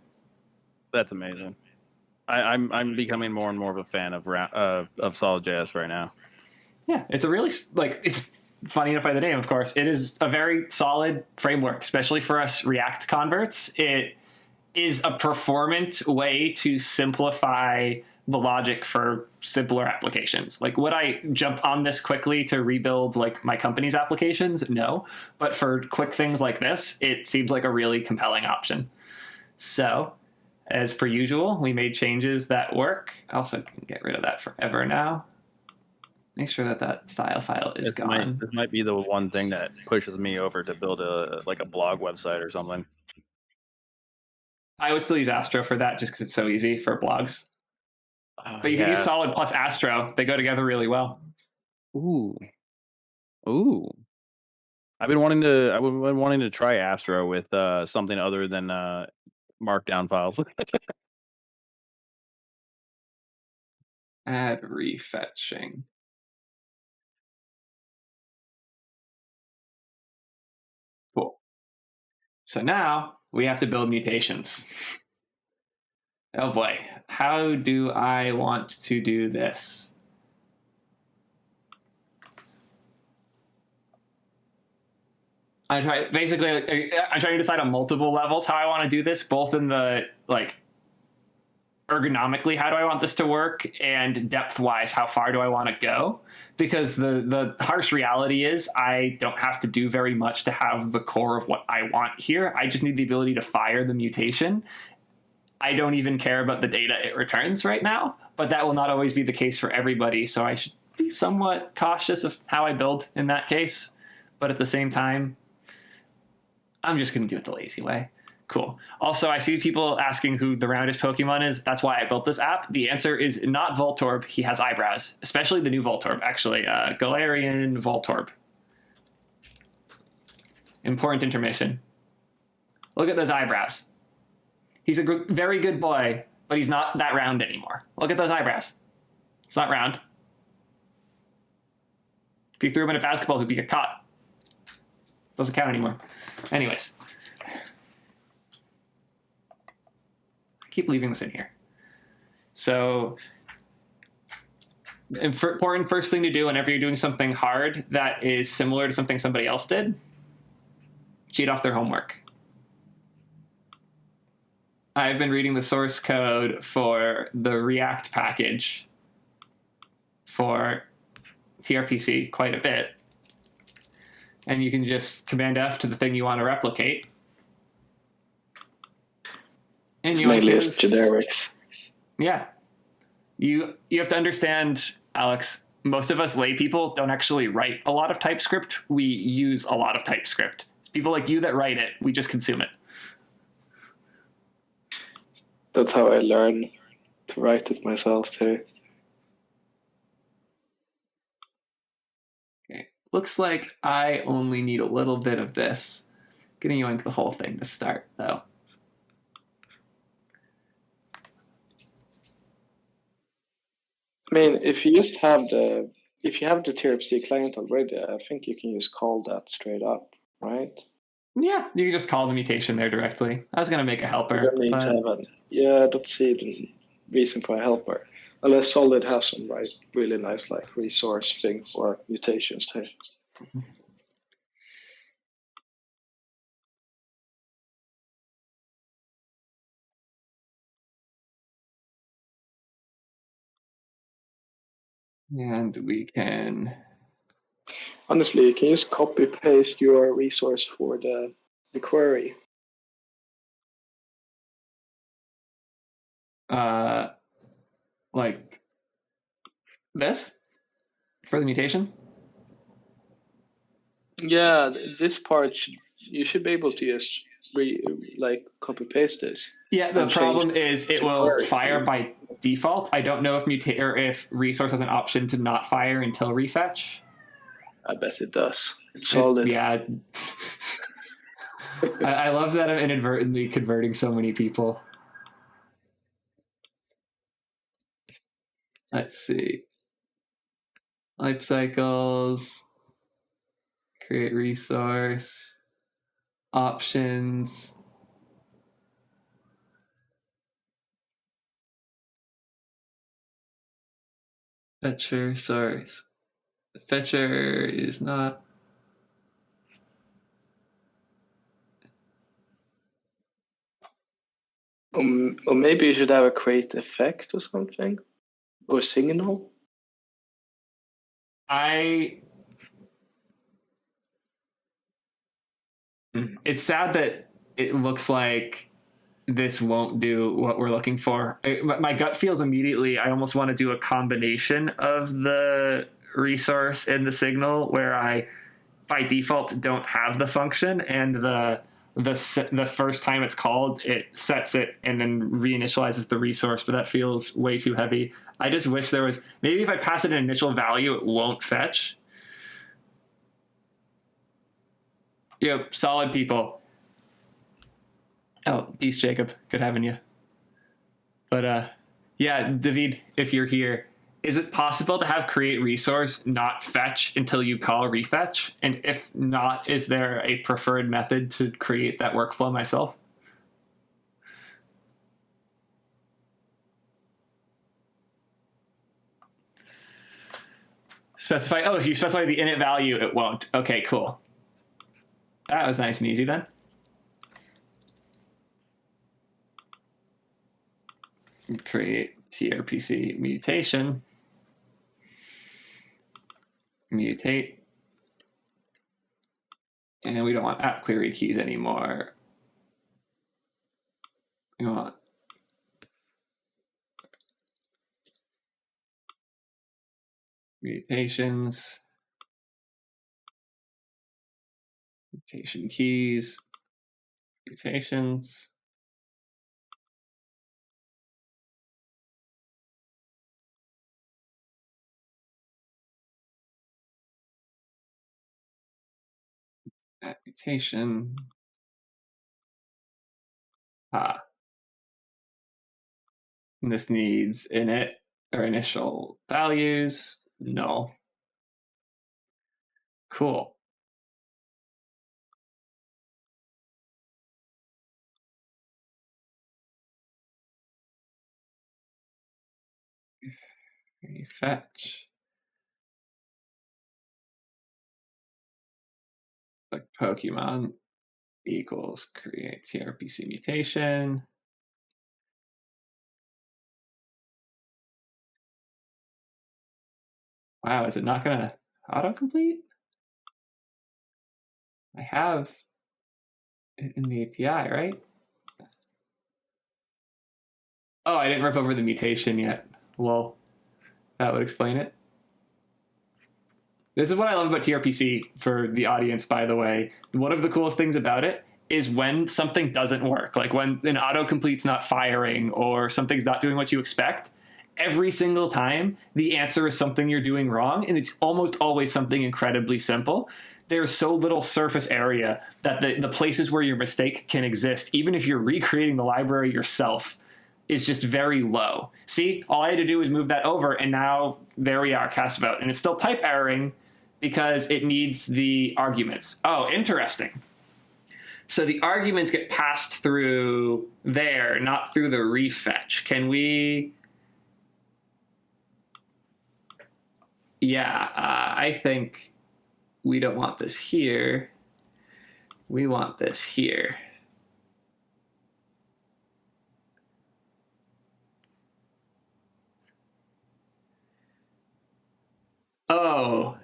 That's amazing. I'm becoming more and more of a fan of Solid.js right now. Yeah, it's a really it's funny enough by the name, of course. It is a very solid framework, especially for us React converts. It is a performant way to simplify the logic for simpler applications. Like, would I jump on this quickly to rebuild like my company's applications? No. But for quick things like this, it seems like a really compelling option. So, as per usual, we made changes that work. I also can get rid of that forever now. Make sure that that style file is gone. This might be the one thing that pushes me over to build a blog website or something. I would still use Astro for that just because it's so easy for blogs. But you can use Solid plus Astro. They go together really well. Ooh. I've been wanting to try Astro with something other than Markdown files. Add refetching. Cool. So now we have to build mutations. Oh boy, how do I want to do this? I'm trying to decide on multiple levels how I want to do this, both in the ergonomically, how do I want this to work? And depth-wise, how far do I want to go? Because the harsh reality is I don't have to do very much to have the core of what I want here. I just need the ability to fire the mutation. I don't even care about the data it returns right now, but that will not always be the case for everybody. So I should be somewhat cautious of how I build in that case. But at the same time, I'm just going to do it the lazy way. Cool. Also, I see people asking who the roundest Pokemon is. That's why I built this app. The answer is not Voltorb. He has eyebrows, especially the new Voltorb, actually. Galarian Voltorb. Important intermission. Look at those eyebrows. He's a very good boy, but he's not that round anymore. Look at those eyebrows. It's not round. If you threw him in a basketball hoop, you get caught. Doesn't count anymore. Anyways. I keep leaving this in here. So, important first thing to do whenever you're doing something hard that is similar to something somebody else did, cheat off their homework. I've been reading the source code for the React package for TRPC quite a bit. And you can just Command F to the thing you want to replicate. And It's you mainly like as generics. Yeah. You have to understand, Alex, most of us lay people don't actually write a lot of TypeScript. We use a lot of TypeScript. It's people like you that write it. We just consume it. That's how I learn to write it myself too. Okay. Looks like I only need a little bit of this. Getting you into the whole thing to start, though. I mean, if you just have the TRPC client already, I think you can just call that straight up, right? Yeah, you can just call the mutation there directly. I was going to make a helper. You don't need to have an, I don't see the reason for a helper. Unless Solid has some really nice resource thing for mutations too. And we can... Honestly, you can just copy paste your resource for the query. Like this for the mutation? Yeah, this part you should be able to just copy paste this. Yeah, the problem is it will query. fire by default. I don't know if resource has an option to not fire until refetch. I bet it does. It's Solid. Yeah. I love that I'm inadvertently converting so many people. Let's see. Life cycles. Create resource. Options. Fetcher, sorry. Fetcher is not. Or maybe you should have a create effect or something. Or signal. It's sad that it looks like this won't do what we're looking for. My gut feels immediately I almost want to do a combination of the resource and the signal where I, by default, don't have the function, and the first time it's called, it sets it and then reinitializes the resource, but that feels way too heavy. I just wish there was, maybe if I pass it an initial value, it won't fetch. Yep, solid people. Oh, peace, Jacob. Good having you. But yeah, David, if you're here, is it possible to have create resource not fetch until you call refetch? And if not, is there a preferred method to create that workflow myself? Specify, oh, if you specify the init value, it won't. Okay, cool. That was nice and easy then. create TRPC mutation, mutate, and we don't want app query keys anymore. We want mutations, mutation keys, mutations. Add mutation. And this needs init or initial values. Null. Cool. Fetch. Like Pokemon equals create TRPC mutation. Wow, is it not going to autocomplete? I have it in the API, right? Oh, I didn't rip over the mutation yet. Well, that would explain it. This is what I love about TRPC for the audience, by the way. One of the coolest things about it is when something doesn't work, like when an autocomplete's not firing or something's not doing what you expect, every single time the answer is something you're doing wrong, and it's almost always something incredibly simple. There's so little surface area that the places where your mistake can exist, even if you're recreating the library yourself, is just very low. See, all I had to do was move that over, and now there we are, cast vote. And it's still type erroring because it needs the arguments. Oh, interesting. So the arguments get passed through there, not through the refetch. Can we... Yeah, I think we don't want this here. We want this here. Oh,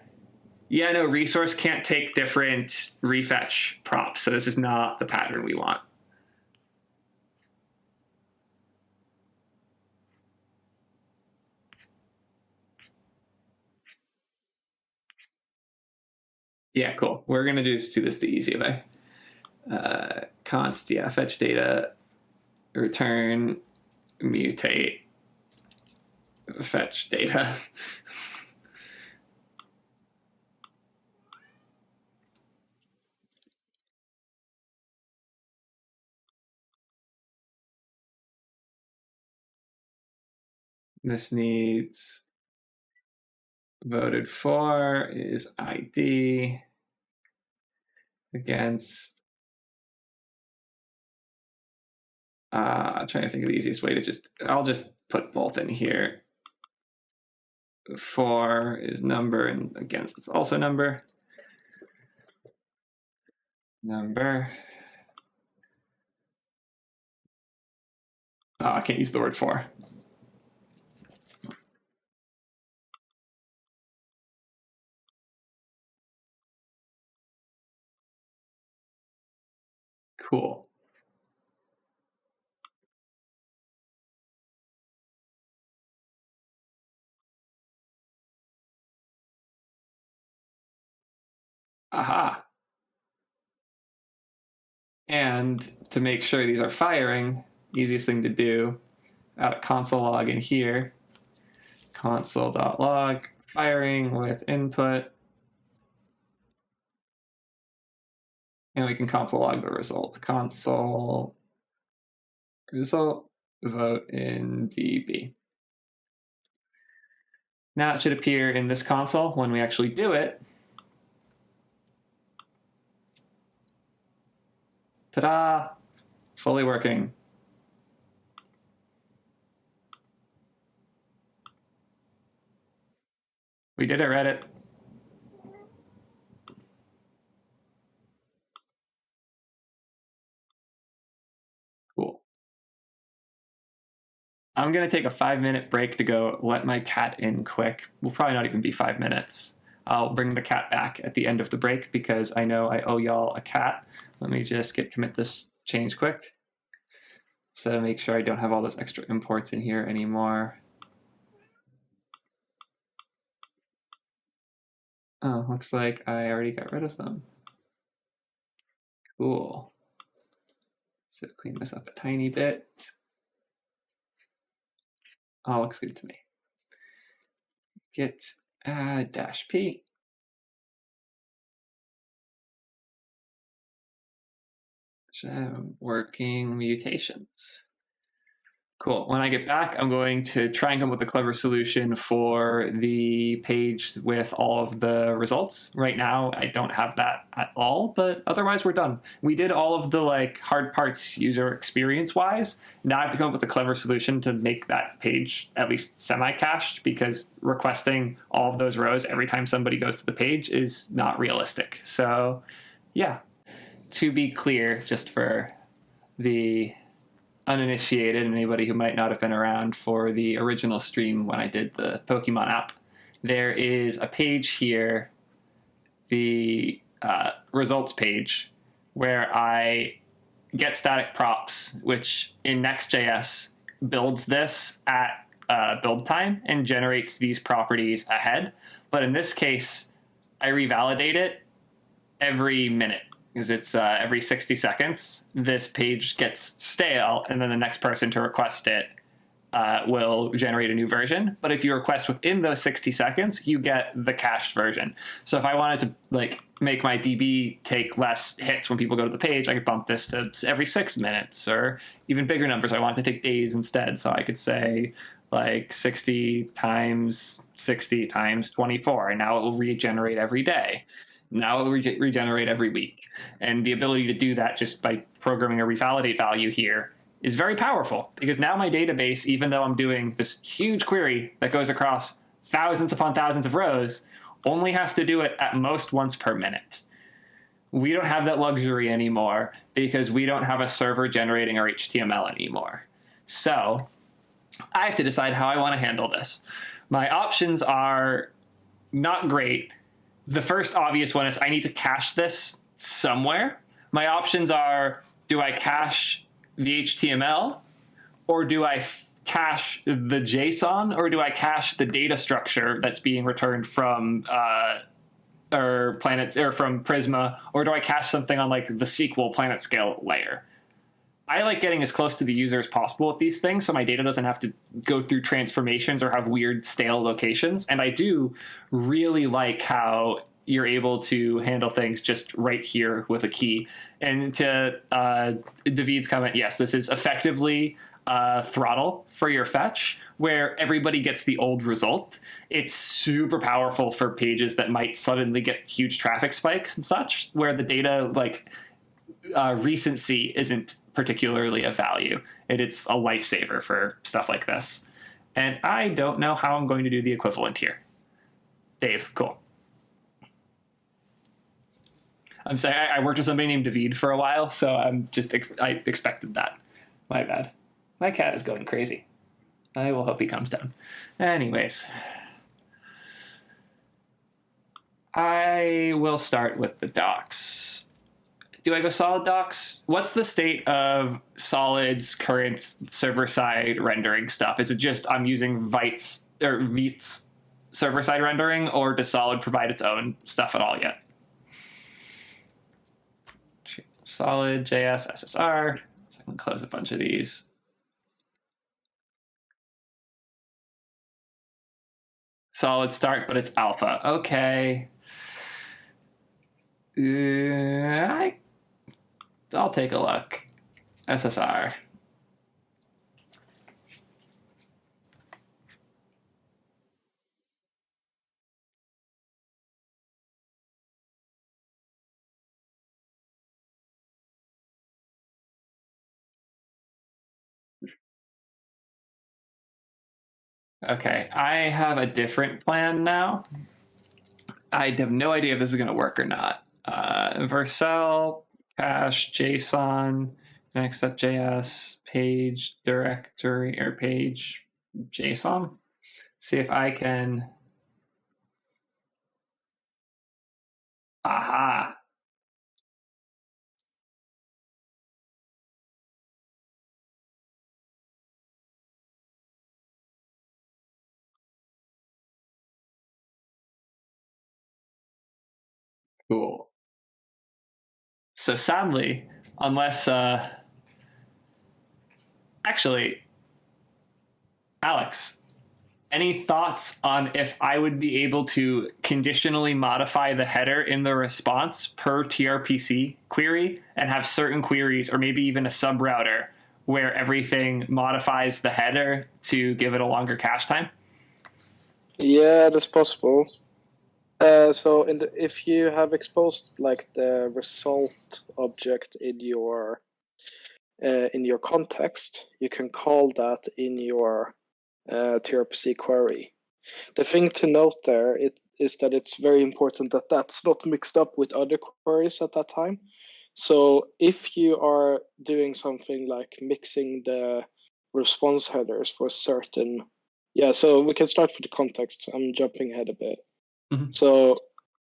yeah, no, resource can't take different refetch props. So this is not the pattern we want. Yeah, cool. We're going to just do this the easy way. Const, yeah, fetch data, return, mutate, fetch data. This needs voted for is ID against. I'm trying to think of the easiest way to I'll just put both in here. For is number and against is also number. Number. Oh, I can't use the word for. Cool. Aha. And to make sure these are firing, easiest thing to do, add a console log in here. Console.log firing with input. And we can console log the result. Console result vote in DB. Now it should appear in this console when we actually do it. Ta-da! Fully working. We did it, Reddit. Cool. I'm going to take a 5-minute break to go let my cat in quick. Will probably not even be 5 minutes. I'll bring the cat back at the end of the break because I know I owe y'all a cat. Let me just commit this change quick. So make sure I don't have all those extra imports in here anymore. Oh, looks like I already got rid of them. Cool. So clean this up a tiny bit. Oh, looks good to me. Git add -p. Working mutations. Cool. When I get back, I'm going to try and come up with a clever solution for the page with all of the results. Right now, I don't have that at all, but otherwise we're done. We did all of the hard parts user experience wise. Now I have to come up with a clever solution to make that page at least semi-cached, because requesting all of those rows every time somebody goes to the page is not realistic. So yeah, to be clear, just for the uninitiated and anybody who might not have been around for the original stream when I did the Pokemon app, there is a page here, the results page, where I get static props, which in Next.js builds this at build time and generates these properties ahead. But in this case, I revalidate it every minute, because it's every 60 seconds, this page gets stale, and then the next person to request it will generate a new version. But if you request within those 60 seconds, you get the cached version. So if I wanted to make my DB take less hits when people go to the page, I could bump this to every 6 minutes, or even bigger numbers. I want to take days instead. So I could say 60 times 60 times 24, and now it will regenerate every day. Now it will regenerate every week. And the ability to do that just by programming a revalidate value here is very powerful, because now my database, even though I'm doing this huge query that goes across thousands upon thousands of rows, only has to do it at most once per minute. We don't have that luxury anymore because we don't have a server generating our HTML anymore. So I have to decide how I want to handle this. My options are not great. The first obvious one is I need to cache this somewhere. My options are, do I cache the HTML, or do I cache the JSON, or do I cache the data structure that's being returned from or from Prisma, or do I cache something on the SQL planet scale layer? I like getting as close to the user as possible with these things, so my data doesn't have to go through transformations or have weird stale locations. And I do really like how you're able to handle things just right here with a key. And to David's comment, yes, this is effectively throttle for your fetch, where everybody gets the old result. It's super powerful for pages that might suddenly get huge traffic spikes and such, where the data recency isn't particularly a value. It's a lifesaver for stuff like this. And I don't know how I'm going to do the equivalent here. Dave, cool. I'm sorry, I worked with somebody named David for a while, so I expected that. My bad. My cat is going crazy. I will hope he calms down. Anyways, I will start with the docs. Do I go Solid docs? What's the state of Solid's current server-side rendering stuff? Is it just I'm using Vite's server-side rendering, or does Solid provide its own stuff at all yet? Solid, JS, SSR. So I can close a bunch of these. Solid start, but it's alpha. Okay. I'll take a look. SSR. Okay, I have a different plan now. I have no idea if this is going to work or not. Vercel, cache, JSON, Next.js page directory or page JSON. See if I can. Aha. Cool. So sadly, unless actually, Alex, any thoughts on if I would be able to conditionally modify the header in the response per TRPC query and have certain queries, or maybe even a sub router where everything modifies the header to give it a longer cache time? Yeah, that's possible. So if you have exposed like the result object in your context, you can call that in your TRPC query. The thing to note there is that it's very important that that's not mixed up with other queries at that time. So if you are doing something like mixing the response headers for certain, so we can start with the context. I'm jumping ahead a bit. Mhm. So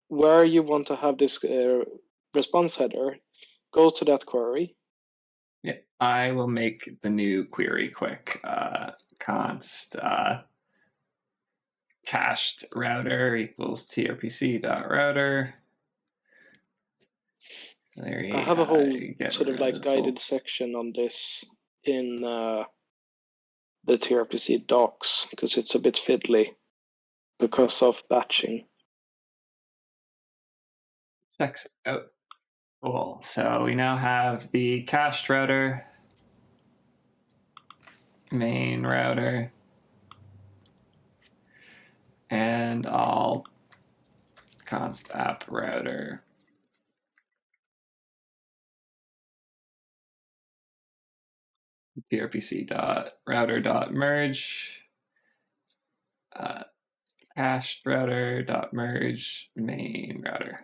where you want to have this response header, go to that query. Yeah, I will make the new query quick. Const cached router equals trpc.router. I have a whole get sort of like guided results. section on this in the TRPC docs because it's a bit fiddly because of batching. Checks out. Cool. So we now have the cached router, main router, and all const app router. trpc.router.merge, cached router.merge, main router.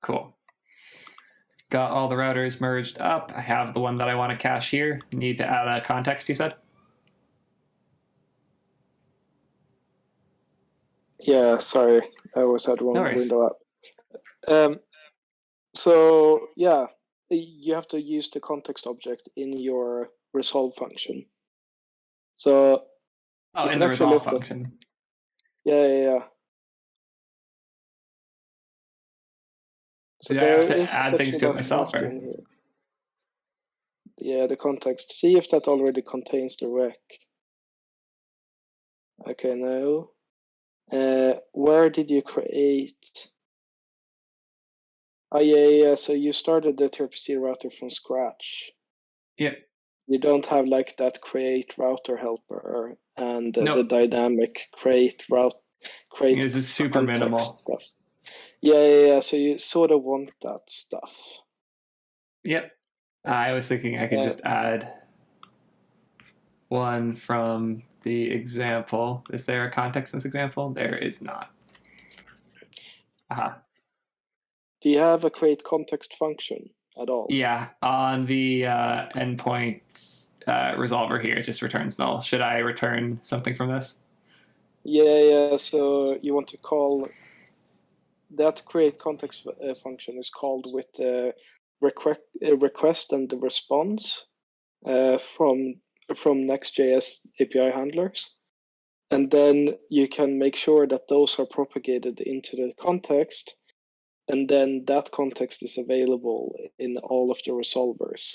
Cool. Got all the routers merged up. I have the one that I want to cache here. Need to add a context, you said? Yeah, sorry, I always had one No worries. window up. So yeah, you have to use the context object in your resolve function. So in the resolve function. Yeah. So Do I there have to is a add things section to it about myself, route or? in here. Yeah, the context. See if that already contains the rec. Okay, no. Where did you create? Oh, yeah. So you started the TRPC router from scratch. Yeah. You don't have like that create router helper and the Nope. dynamic create This is super context minimal. stuff. Yeah. So you sort of want that stuff. Yep. I was thinking I could just add one from the example. Is there a context in this example? There is not. Do you have a create context function at all? Yeah, on the endpoint resolver here, it just returns null. Should I return something from this? Yeah. So you want to call that create context function is called with the request and the response from Next.js API handlers. And then you can make sure that those are propagated into the context, and then that context is available in all of the resolvers.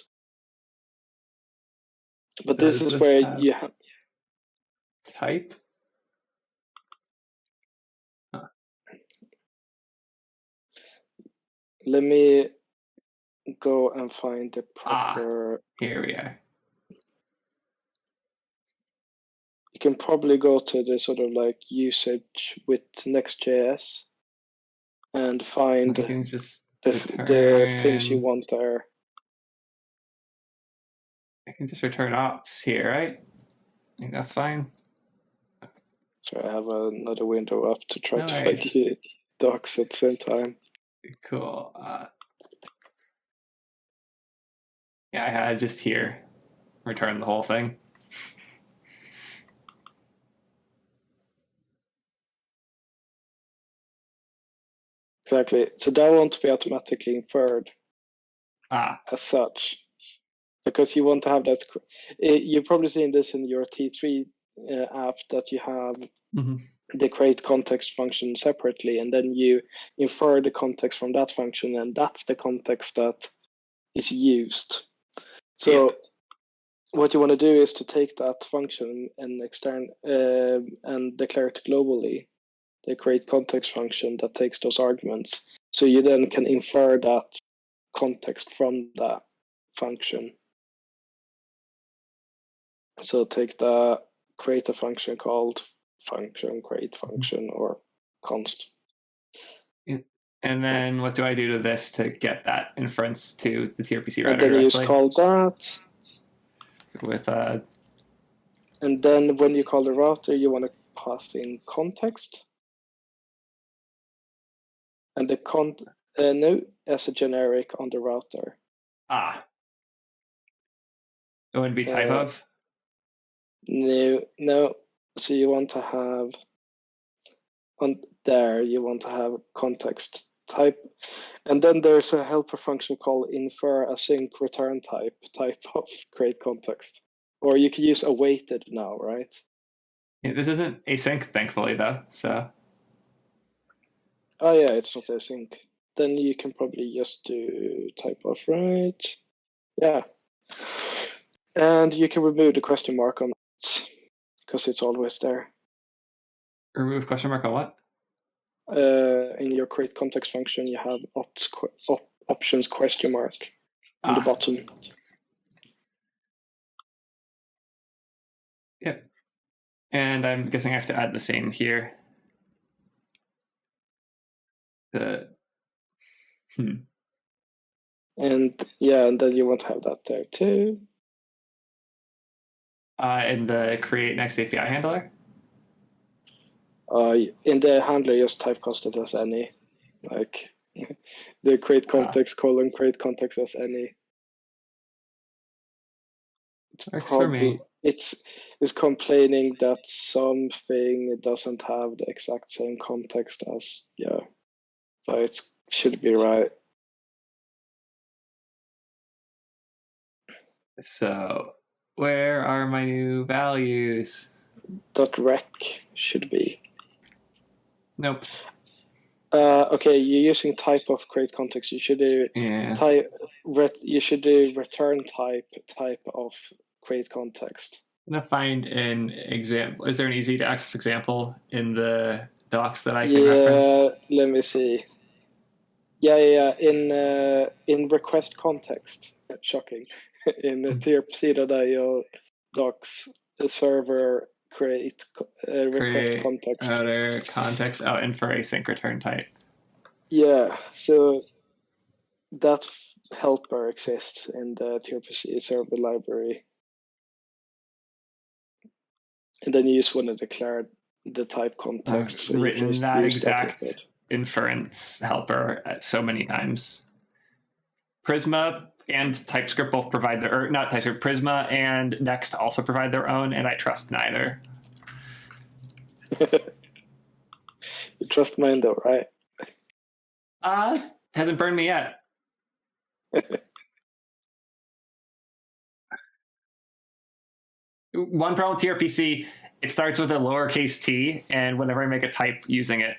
But this is where you have type. Let me go and find the proper. Here we are. You can probably go to the sort of like usage with Next.js and find I can just the things you want there. I can just return ops here, right? I think that's fine. So I have another window up to try No to worries. find the docs at the same time. Cool. Yeah, I had just here return the whole thing. Exactly. So that won't be automatically inferred as such, because you want to have that. You've probably seen this in your T3 app, that you have the create context function separately, and then you infer the context from that function, and that's the context that is used. So what you want to do is to take that function and and declare it globally, the create context function that takes those arguments. So you then can infer that context from that function. So take the create a function called function create function or const. And then what do I do to this to get that inference to the TRPC router? And then you just call that with and then when you call the router, you want to pass in context, and the no as a generic on the router. It wouldn't be type of? No. So you want to have on there, you want to have context type, and then there's a helper function called infer async return type of create context, or you can use awaited now, right? Yeah, this isn't async, thankfully, though. So. Oh yeah, it's not async. Then you can probably just do type of, right? Yeah. And you can remove the question mark on it, because it's always there. Remove question mark on what? In your create context function, you have options question mark on the bottom. Yep. And I'm guessing I have to add the same here. And yeah, and then you want to have that there too. In the create next API handler? In the handler, just type constant as any, like the create context colon create context as any. Works for me. It's complaining that something doesn't have the exact same context as, but it should be right. So where are my new values? .rec should be. Nope. Okay, you're using type of create context. You should do you should do return type of create context. I'm gonna find an example. Is there an easy to access example in the docs that I can reference? Let me see. Yeah. In request context. Shocking. In trpc.io docs, the server create request context. Router context. Oh, and for async return type. Yeah. So that helper exists in the trpc server library. And then you just want to declare the type context. I've written that exact inference helper so many times. Prisma and TypeScript both provide their, or not TypeScript, Prisma and Next also provide their own, and I trust neither. You trust mine though, right? Hasn't burned me yet. One problem with TRPC, it starts with a lowercase t, and whenever I make a type using it,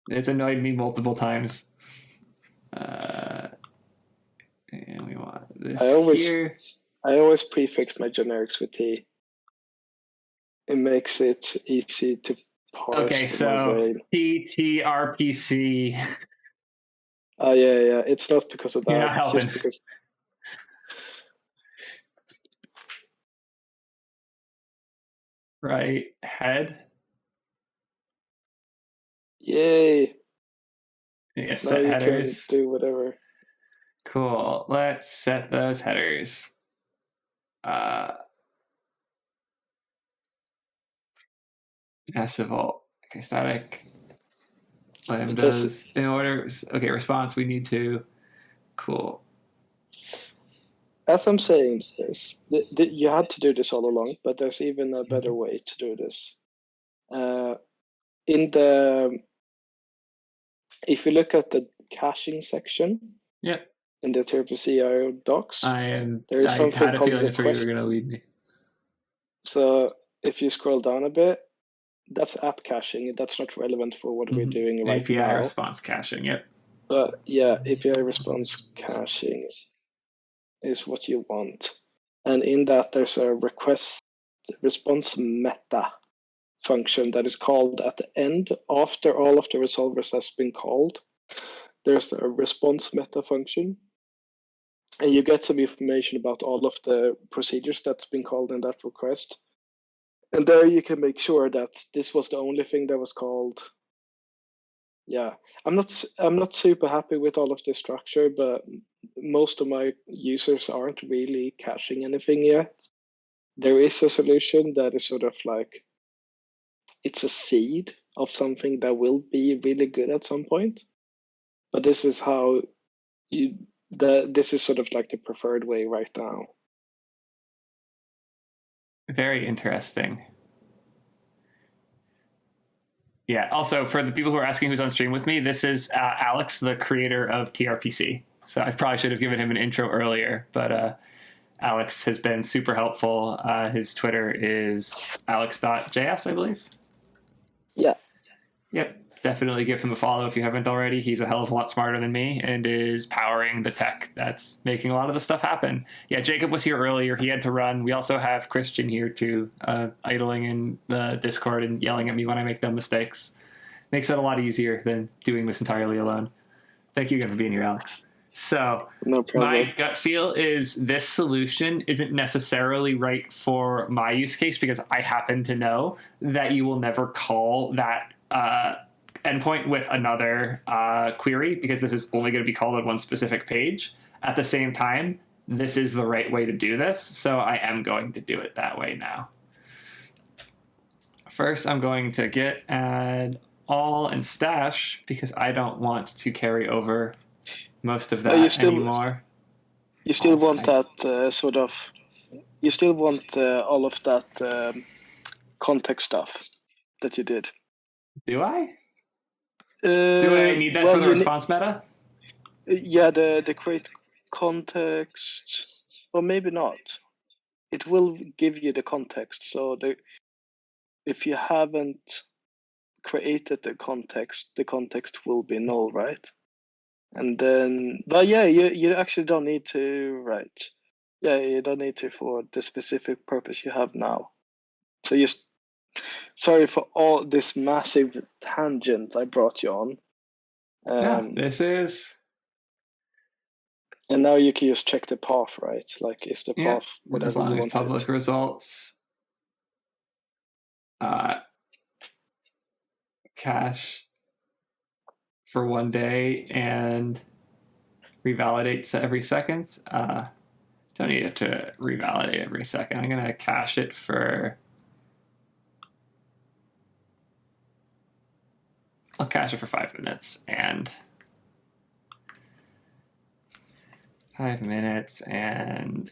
it's annoyed me multiple times. And we want this here. I always prefix my generics with t. It makes it easy to parse. Okay, so TTRPC. Oh yeah. It's not because of that. You're not helping. Just because. Right head. Yay! Yeah, set headers. Can do whatever. Cool. Let's set those headers. Vault. Okay, static. Lambdas in order. Okay, response. We need to Cool. As I'm saying this, you had to do this all along, but there's even a better way to do this. If you look at the caching section Yep. in the TRPC.io docs, I there is something had a called feeling that's where you were request. going to lead me. So if you scroll down a bit, that's app caching. That's not relevant for what we're doing right API now. response caching. Yep. But yeah, API response caching is what you want. And in that, there's a request response meta function that is called at the end after all of the resolvers has been called. There's a response meta function, and you get some information about all of the procedures that's been called in that request. And there you can make sure that this was the only thing that was called. Yeah, I'm not super happy with all of this structure, but most of my users aren't really caching anything yet. There is a solution that is sort of like, it's a seed of something that will be really good at some point. But this is how this is sort of like the preferred way right now. Very interesting. Yeah. Also, for the people who are asking who's on stream with me, this is Alex, the creator of TRPC. So I probably should have given him an intro earlier, but Alex has been super helpful. His Twitter is alex.js, I believe. Yeah. Yep. Definitely give him a follow if you haven't already. He's a hell of a lot smarter than me and is powering the tech that's making a lot of the stuff happen. Yeah, Jacob was here earlier. He had to run. We also have Christian here too, idling in the Discord and yelling at me when I make dumb mistakes. Makes it a lot easier than doing this entirely alone. Thank you again for being here, Alex. So No problem. my gut feel is this solution isn't necessarily right for my use case because I happen to know that you will never call that endpoint with another query because this is only going to be called on one specific page. At the same time, this is the right way to do this, so I am going to do it that way now. First, I'm going to git add all and stash because I don't want to carry over most of that anymore. You still want that sort of. You still want all of that context stuff that you did. Do I? Do I need that for the response meta? Yeah, the create context, or maybe not. It will give you the context. So if you haven't created the context will be null, right? And then, but yeah, you actually don't need to, right? Yeah, you don't need to for the specific purpose you have now. So just sorry for all this massive tangent I brought you on. This is. And now you can just check the path, right? Like, is the path whatever as long you as want public results cache for 1 day and revalidates every second. Don't need it to revalidate every second. I'm going to cache it for. I'll cache it for 5 minutes and 5 minutes and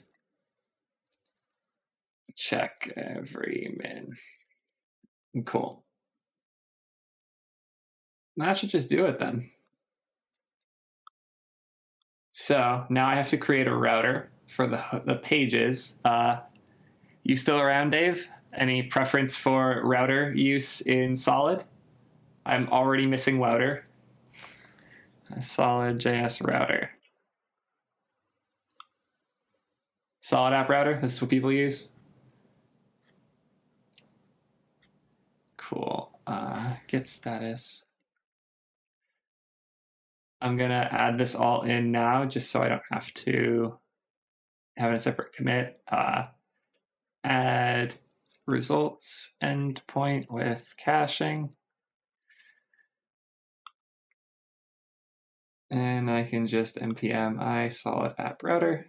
check every min. Cool. That should just do it then. So now I have to create a router for the pages. You still around, Dave? Any preference for router use in Solid? I'm already missing router. A Solid JS router. Solid app router, this is what people use. Cool. Git status. I'm going to add this all in now just so I don't have to have a separate commit. Add results endpoint with caching. And I can just npm I solid app router.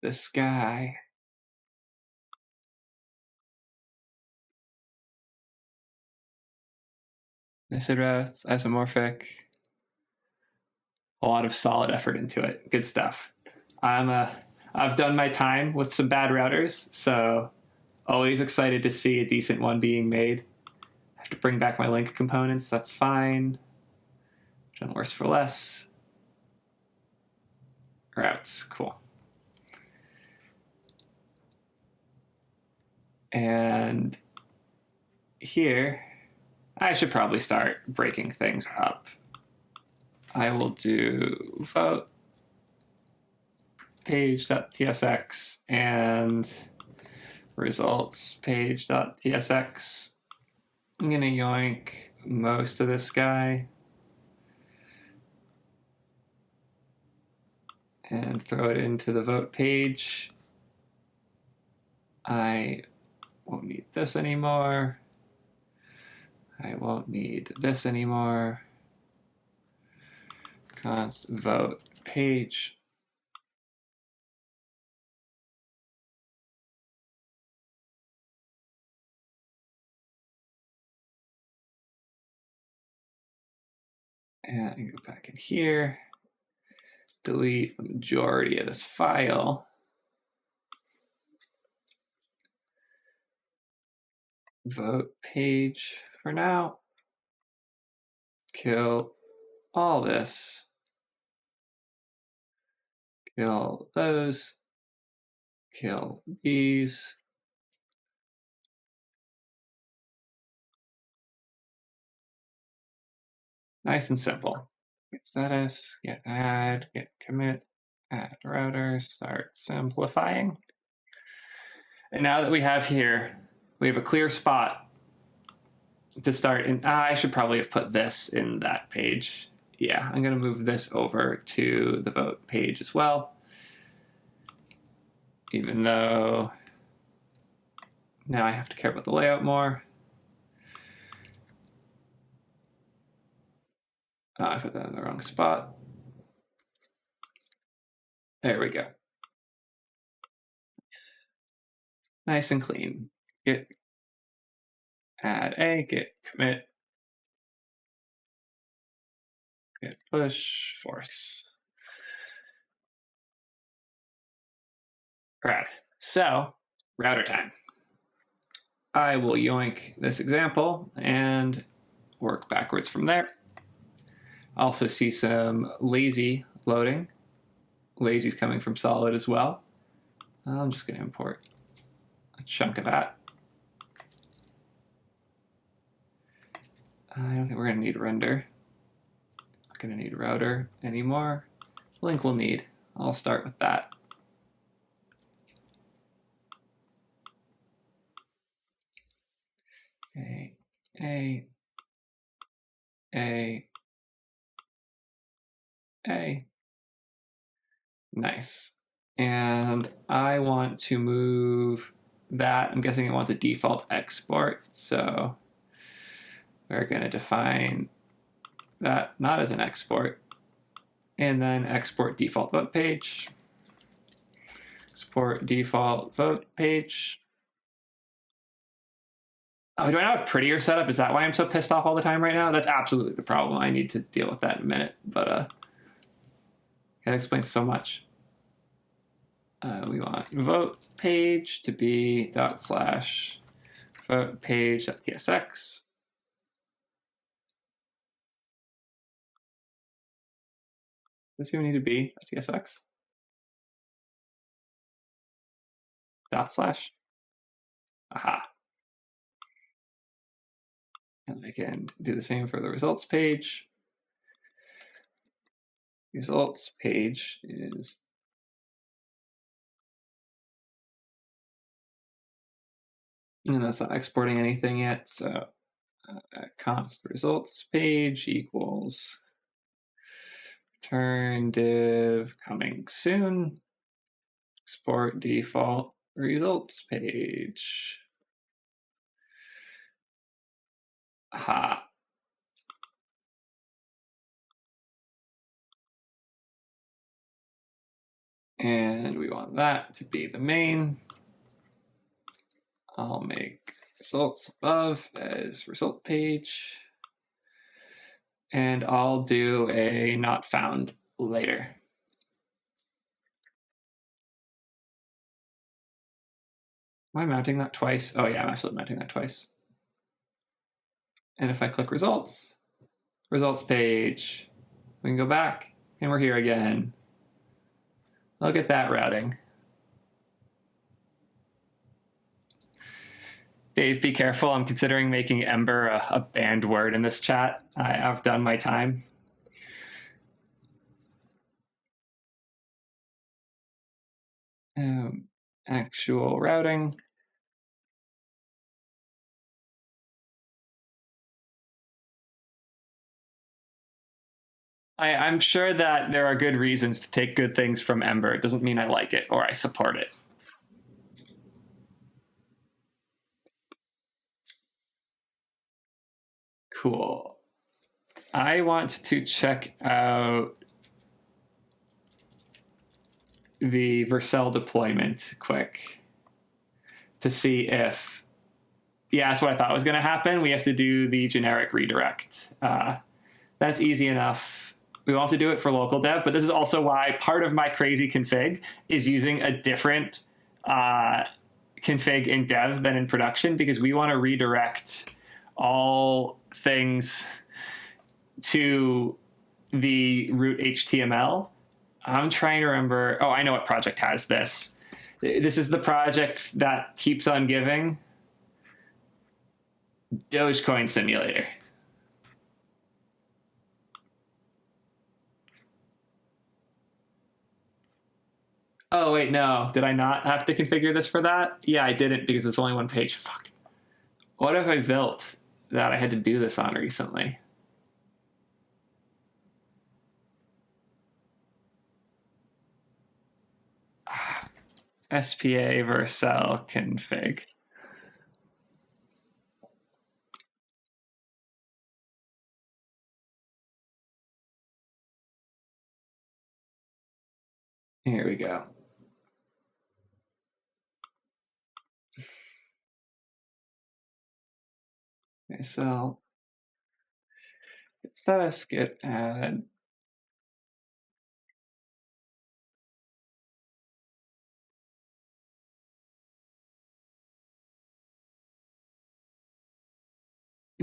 this guy. Nicidra, isomorphic. A lot of solid effort into it. Good stuff. I've done my time with some bad routers, so always excited to see a decent one being made. I have to bring back my link components. That's fine. Done worse for less. Routes, cool. And here, I should probably start breaking things up. I will do vote page.tsx and results page.tsx. I'm going to yoink most of this guy and throw it into the vote page. I won't need this anymore. I won't need this anymore. Const vote page. And go back in here. Delete the majority of this file. Vote page for now. Kill all this. Kill those. Kill these. Nice and simple. Get status, get add, get commit, add router, start simplifying. And now that we have here, we have a clear spot to start. And I should probably have put this in that page. Yeah, I'm going to move this over to the vote page as well. Even though now I have to care about the layout more. I put that in the wrong spot. There we go. Nice and clean. Git add a, git commit, git push, force. Right. So, router time. I will yoink this example and work backwards from there. Also see some lazy loading. Lazy's coming from solid as well. I'm just going to import a chunk of that. I don't think we're going to need render. Not going to need router anymore. Link we'll need. I'll start with that. A. Nice. And I want to move that. I'm guessing it wants a default export. So we're going to define that not as an export. And then export default vote page. Export default vote page. Oh, do I not have prettier setup? Is that why I'm so pissed off all the time right now? That's absolutely the problem. I need to deal with that in a minute. But that explains so much. We want vote page to be / vote page.tsx. Does this even need to be .tsx? /. Aha. And I can do the same for the results page. Results page is and that's not exporting anything yet, so const results page equals return div coming soon. Export default results page. Aha. And we want that to be the main. I'll make results above as result page. And I'll do a not found later. Am I mounting that twice? Oh yeah, I'm absolutely mounting that twice. And if I click results page, we can go back and we're here again. Look at that routing. Dave, be careful. I'm considering making Ember a banned word in this chat. I've done my time. Actual routing. I'm sure that there are good reasons to take good things from Ember. It doesn't mean I like it or I support it. Cool. I want to check out the Vercel deployment quick to see if, yeah, that's what I thought was going to happen. We have to do the generic redirect. That's easy enough. We won't have to do it for local dev, but this is also why part of my crazy config is using a different config in dev than in production, because we want to redirect all things to the root HTML. I'm trying to remember. Oh, I know what project has this. This is the project that keeps on giving. Dogecoin Simulator. Oh, wait, no. Did I not have to configure this for that? Yeah, I didn't, because it's only one page. Fuck. What have I built that I had to do this on recently? SPA Vercel config. Here we go. Okay, so let's get add.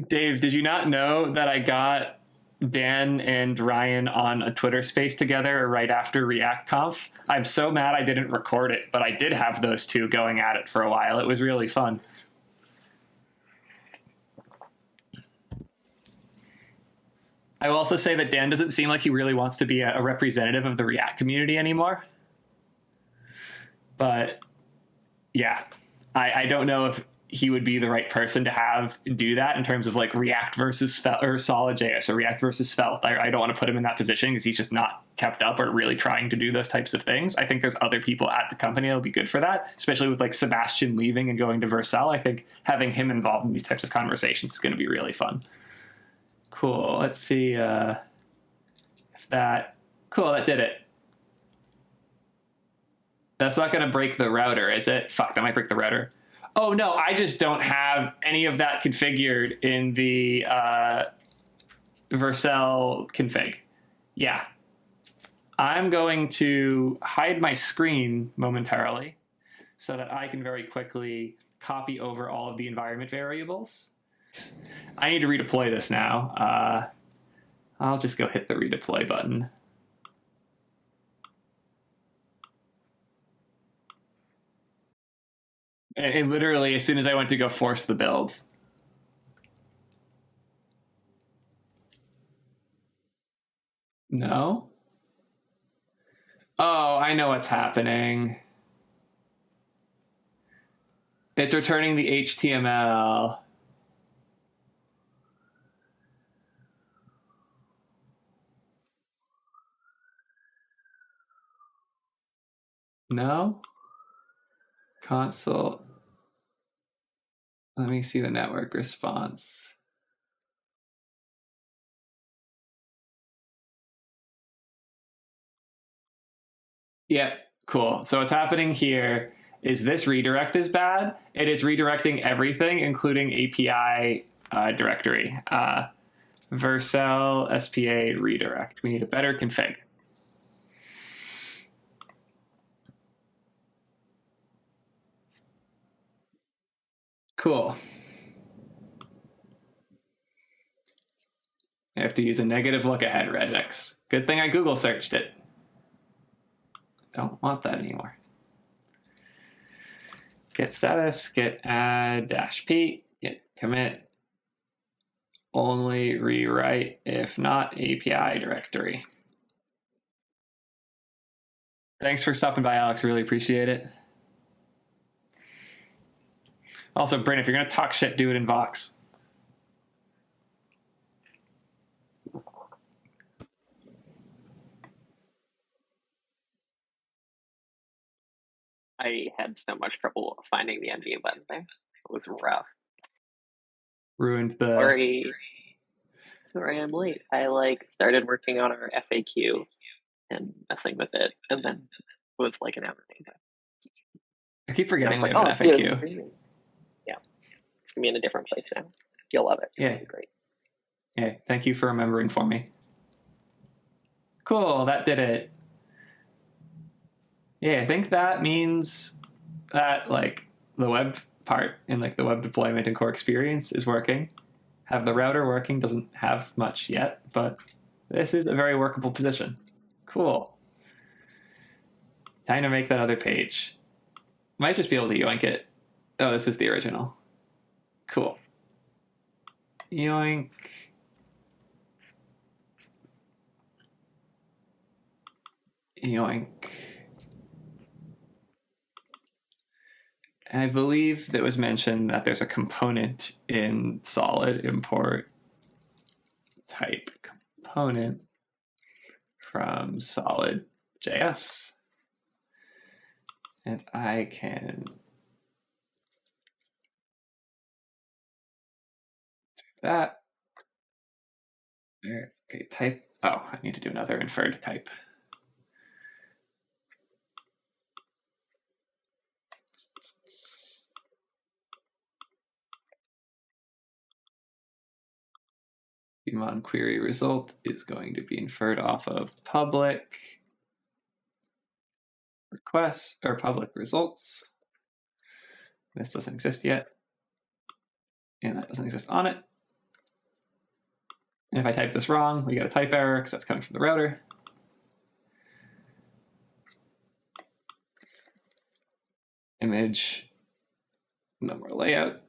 Dave, did you not know that I got Dan and Ryan on a Twitter space together right after ReactConf? I'm so mad I didn't record it, but I did have those two going at it for a while. It was really fun. I will also say that Dan doesn't seem like he really wants to be a representative of the React community anymore. But yeah, I don't know if he would be the right person to have do that in terms of like React versus Svelte or Solid.js or React versus Svelte. I don't want to put him in that position because he's just not kept up or really trying to do those types of things. I think there's other people at the company that'll be good for that, especially with like Sebastian leaving and going to Vercel. I think having him involved in these types of conversations is going to be really fun. Cool. Let's see if that. Cool, that did it. That's not going to break the router, is it? Fuck, that might break the router. Oh, no, I just don't have any of that configured in the Vercel config. Yeah. I'm going to hide my screen momentarily so that I can very quickly copy over all of the environment variables. I need to redeploy this now. I'll just go hit the redeploy button. And literally, as soon as I went to go force the build. No? Oh, I know what's happening. It's returning the HTML. No? Console. Let me see the network response. Yep, Cool. So what's happening here is this redirect is bad. It is redirecting everything, including API directory. Vercel SPA redirect. We need a better config. Cool. I have to use a negative look ahead regex. Good thing I Google searched it. Don't want that anymore. Git status, git add -p, git commit. Only rewrite if not API directory. Thanks for stopping by, Alex. Really appreciate it. Also, Bryn, if you're going to talk shit, do it in Vox. I had so much trouble finding the MG button there. It was rough. Ruined the... Sorry I'm late. I started working on our FAQ and messing with it, and then it was like an hour later. I keep forgetting we have oh, an FAQ. Yeah, it's gonna be in a different place now. You'll love it. Yeah. It'll be great. Yeah, thank you for remembering for me. Cool, that did it. Yeah, I think that means that the web part in the web deployment and core experience is working. Have the router working, doesn't have much yet, but this is a very workable position. Cool. Time to make that other page. Might just be able to yoink it. Oh, this is the original. Cool. Yoink. Yoink. I believe that was mentioned that there's a component in solid import type component from solid.js. And I can do that. There, okay, type. Oh, I need to do another inferred type. Daemon query result is going to be inferred off of public requests or public results. This doesn't exist yet. And that doesn't exist on it. And if I type this wrong, we get a type error because that's coming from the router. Image, no more layout.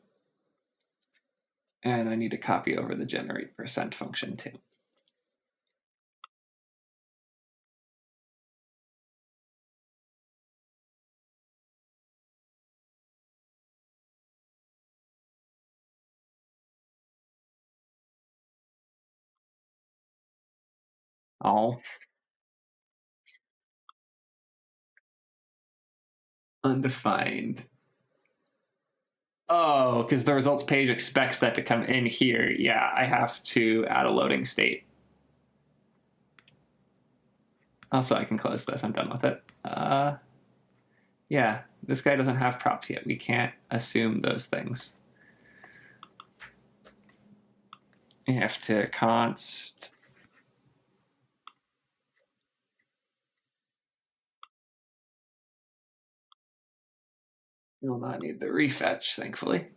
And I need to copy over the generate % function too. Oh. Undefined. Oh, because the results page expects that to come in here. Yeah, I have to add a loading state. Also, I can close this. I'm done with it. Yeah, this guy doesn't have props yet. We can't assume those things. We have to const. We will not need the refetch, thankfully.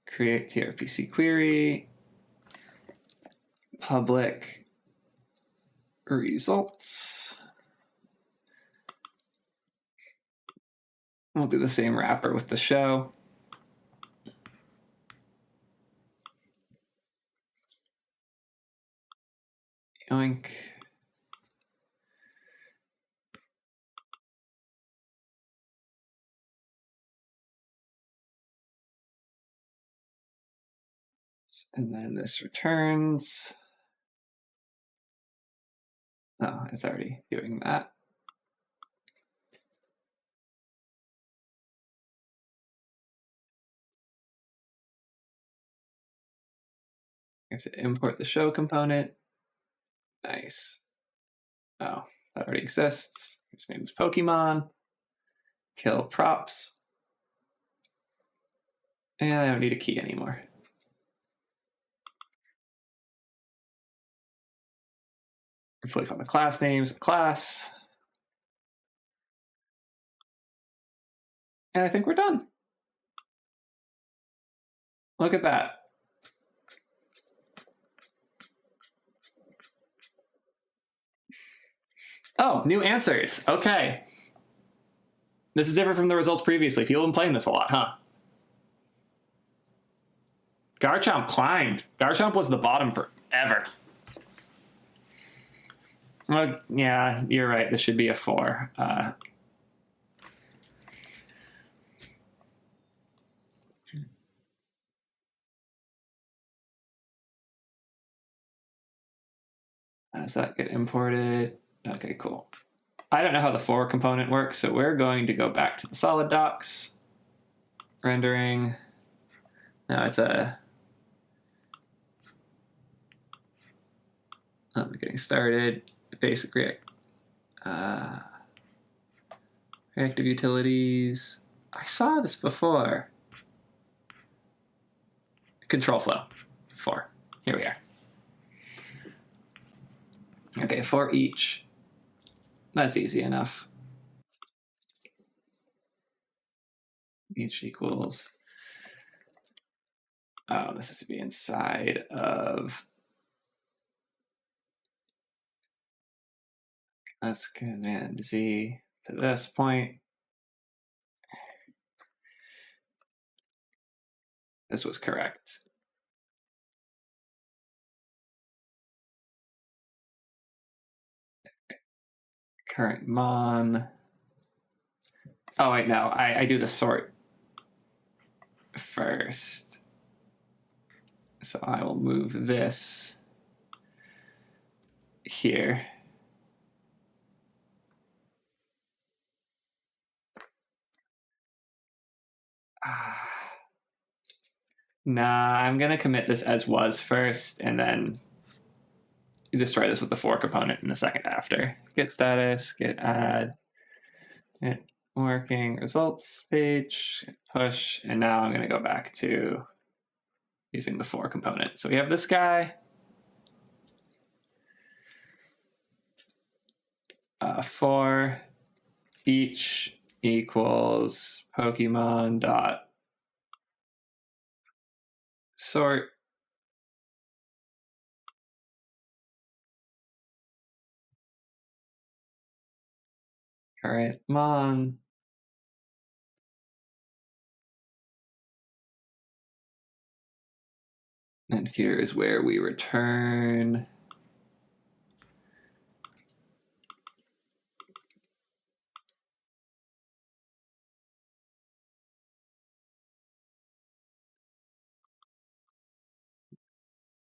Create TRPC query. Public results. We'll do the same wrapper with the show. Yoink. And then this returns. Oh, it's already doing that. I have to import the show component. Nice. Oh, that already exists. His name is Pokemon. Kill props. And I don't need a key anymore. Replace all the class names with class. And I think we're done. Look at that. Oh, new answers. Okay. This is different from the results previously. People have been playing this a lot, huh? Garchomp climbed. Garchomp was the bottom forever. Well, yeah, you're right. This should be a 4. Does that get imported? Okay, cool. I don't know how the for component works, so we're going to go back to the solid docs. Rendering. No, it's a... I'm getting started. Basic reactive utilities. I saw this before. Control flow. 4. Here we are. Okay, for each. That's easy enough. Each equals. Oh, this is to be inside of. Let's command Z to this point. This was correct. Current mon. Oh, wait, no. I do the sort first. So I will move this here. Nah, I'm going to commit this as was first, and then destroy this with the for component in the second after. Get status, get add, get working results page, push, and now I'm going to go back to using the for component. So we have this guy. For each equals Pokemon dot sort current mon and here's where we return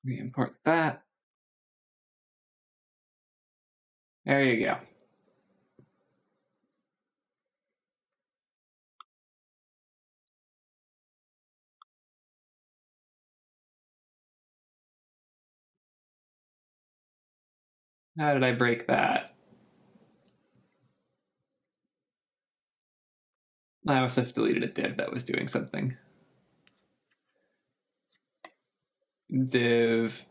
we import that. There you go. How did I break that? I must have deleted a div that was doing something. Div.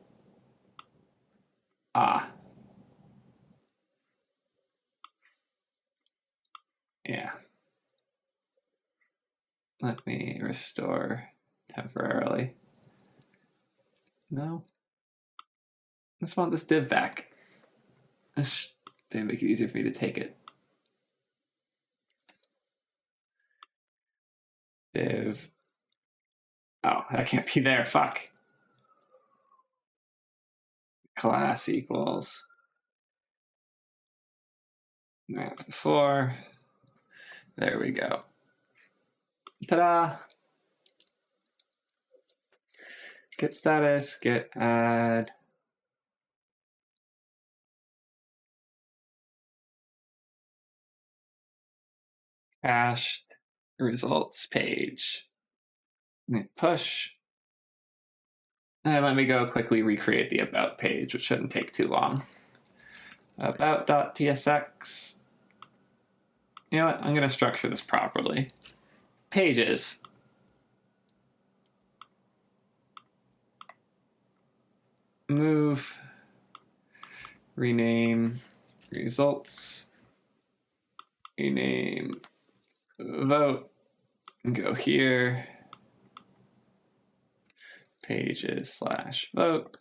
Yeah. Let me restore temporarily. No. Let's want this div back. They make it easier for me to take it. Div. Oh, that can't be there. Fuck. Class equals. Map the 4. There we go. Ta-da! Get status, get add. Cached results page. Push. And let me go quickly recreate the about page, which shouldn't take too long. About.tsx. You know what? I'm going to structure this properly. Pages. Move. Rename. Results. Rename. Vote. Go here. Pages/vote.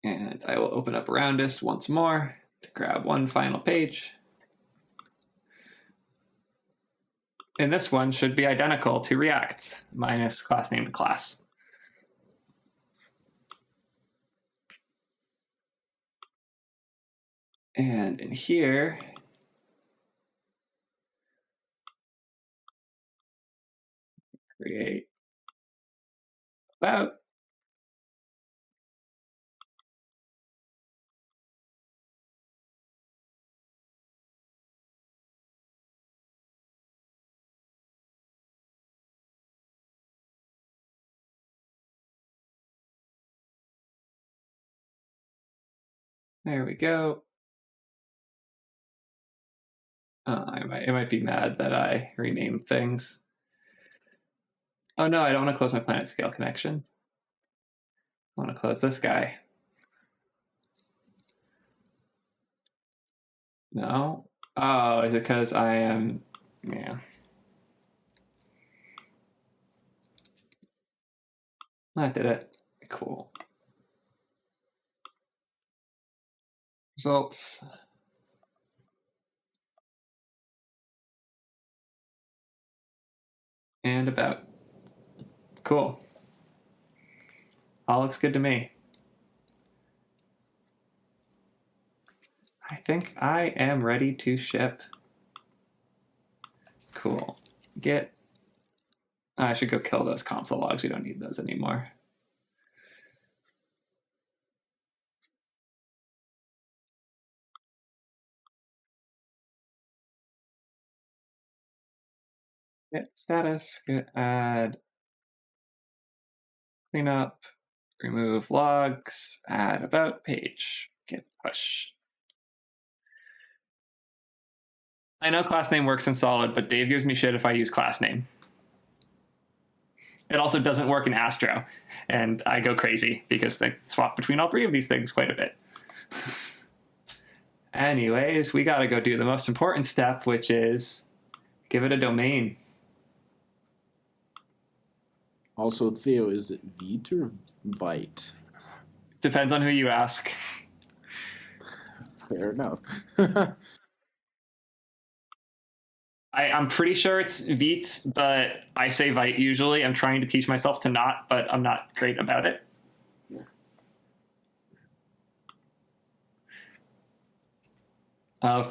And I will open up Roundest once more to grab one final page. And this one should be identical to React minus class name to class. And in here, create about. There we go. It might be mad that I renamed things. Oh no, I don't want to close my planet scale connection. I want to close this guy. No. Oh, is it because I am? Yeah. That did it. Cool. Results. And about. Cool. All looks good to me. I think I am ready to ship. Cool. Get. I should go kill those console logs. We don't need those anymore. Get status, get add, clean up, remove logs, add about page, get push. I know class name works in Solid, but Dave gives me shit if I use class name. It also doesn't work in Astro, and I go crazy because they swap between all three of these things quite a bit. Anyways, we gotta go do the most important step, which is give it a domain. Also, Theo, is it Vite or Vite? Depends on who you ask. Fair enough. I'm pretty sure it's Vite, but I say Vite usually. I'm trying to teach myself to not, but I'm not great about it.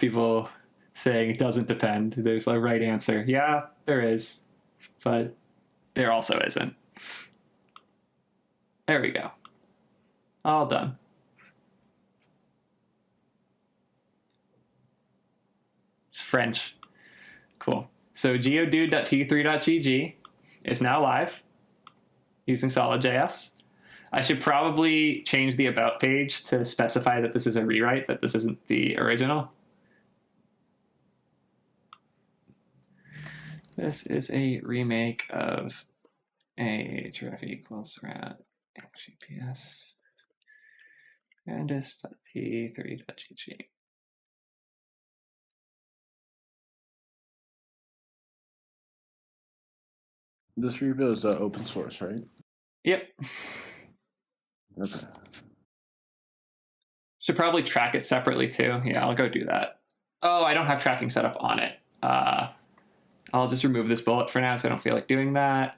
People saying it doesn't depend. There's a right answer. Yeah, there is, but there also isn't. There we go. All done. It's French. Cool. So geodude.t3.gg is now live using Solid.js. I should probably change the about page to specify that this is a rewrite, that this isn't the original. This is a remake of a href equals rat GPS Roundest.t3.gg. This repo is open source, right? Yep. Okay. Should probably track it separately too. Yeah, I'll go do that. Oh, I don't have tracking set up on it. I'll just remove this bullet for now because I don't feel like doing that.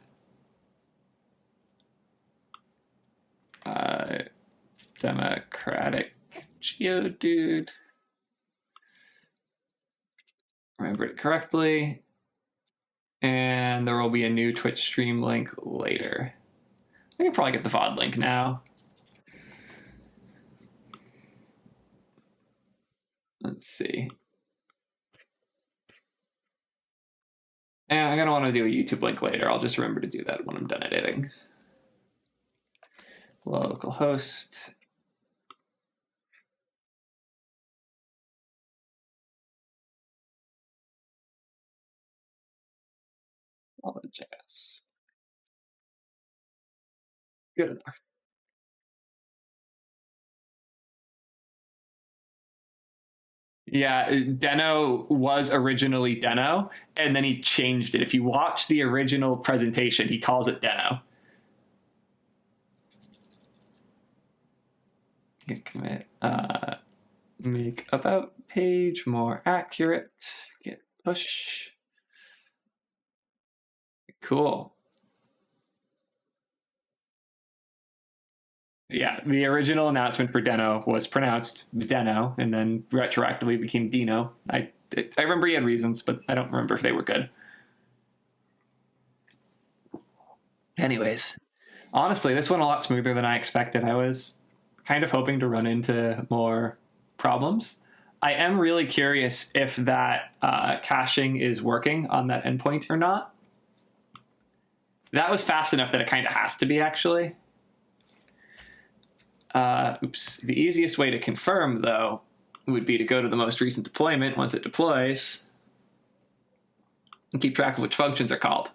Democratic Geodude. Remember it correctly. And there will be a new Twitch stream link later. I can probably get the VOD link now. Let's see. And I'm going to want to do a YouTube link later. I'll just remember to do that when I'm done editing. Localhost. Jazz. Good enough. Yeah, Deno was originally Deno, and then he changed it. If you watch the original presentation, he calls it Deno. Git commit. Make about page more accurate. Git push. Cool. Yeah, the original announcement for Deno was pronounced Deno, and then retroactively became Dino. I remember he had reasons, but I don't remember if they were good. Anyways, honestly, this went a lot smoother than I expected. I was kind of hoping to run into more problems. I am really curious if that caching is working on that endpoint or not. That was fast enough that it kind of has to be, actually. The easiest way to confirm, though, would be to go to the most recent deployment once it deploys and keep track of which functions are called.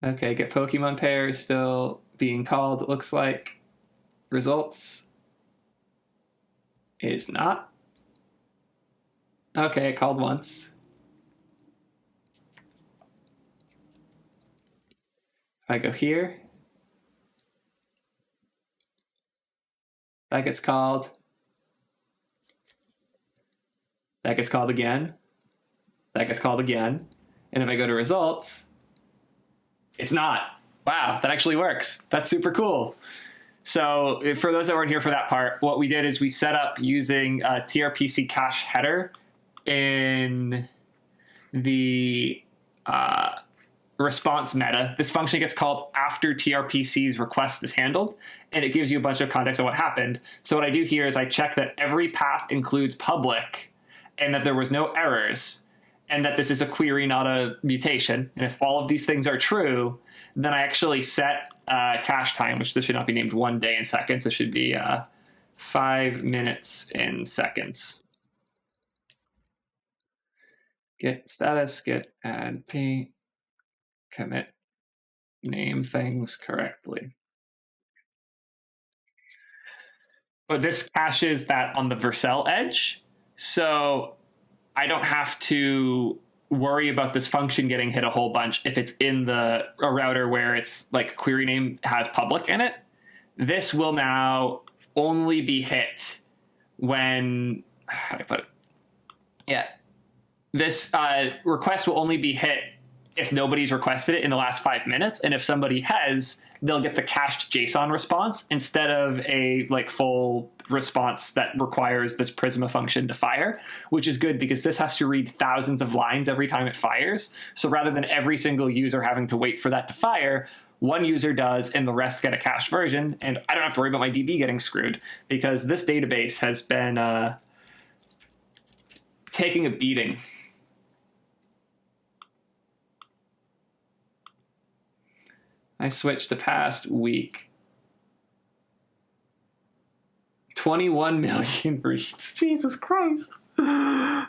Okay, get Pokemon pair is still being called, it looks like. Results is not. Okay, it called once. If I go here, that gets called. That gets called again. That gets called again. And if I go to results, it's not. Wow, that actually works. That's super cool. So for those that weren't here for that part, what we did is we set up using a TRPC cache header in the response meta. This function gets called after TRPC's request is handled, and it gives you a bunch of context on what happened. So what I do here is I check that every path includes public and that there was no errors and that this is a query, not a mutation. And if all of these things are true, then I actually set cache time, which this should not be named 1 day in seconds. This should be 5 minutes in seconds. Git status, git add p, commit, name things correctly. But this caches that on the Vercel edge, so I don't have to worry about this function getting hit a whole bunch if it's in a router where it's like query name has public in it. This will now only be hit when, how do I put it? Yeah. This request will only be hit if nobody's requested it in the last 5 minutes. And if somebody has, they'll get the cached JSON response instead of a like full response that requires this Prisma function to fire, which is good because this has to read thousands of lines every time it fires. So rather than every single user having to wait for that to fire, one user does and the rest get a cached version. And I don't have to worry about my DB getting screwed because this database has been taking a beating. I switched the past week. 21 million reads. Jesus Christ. I'm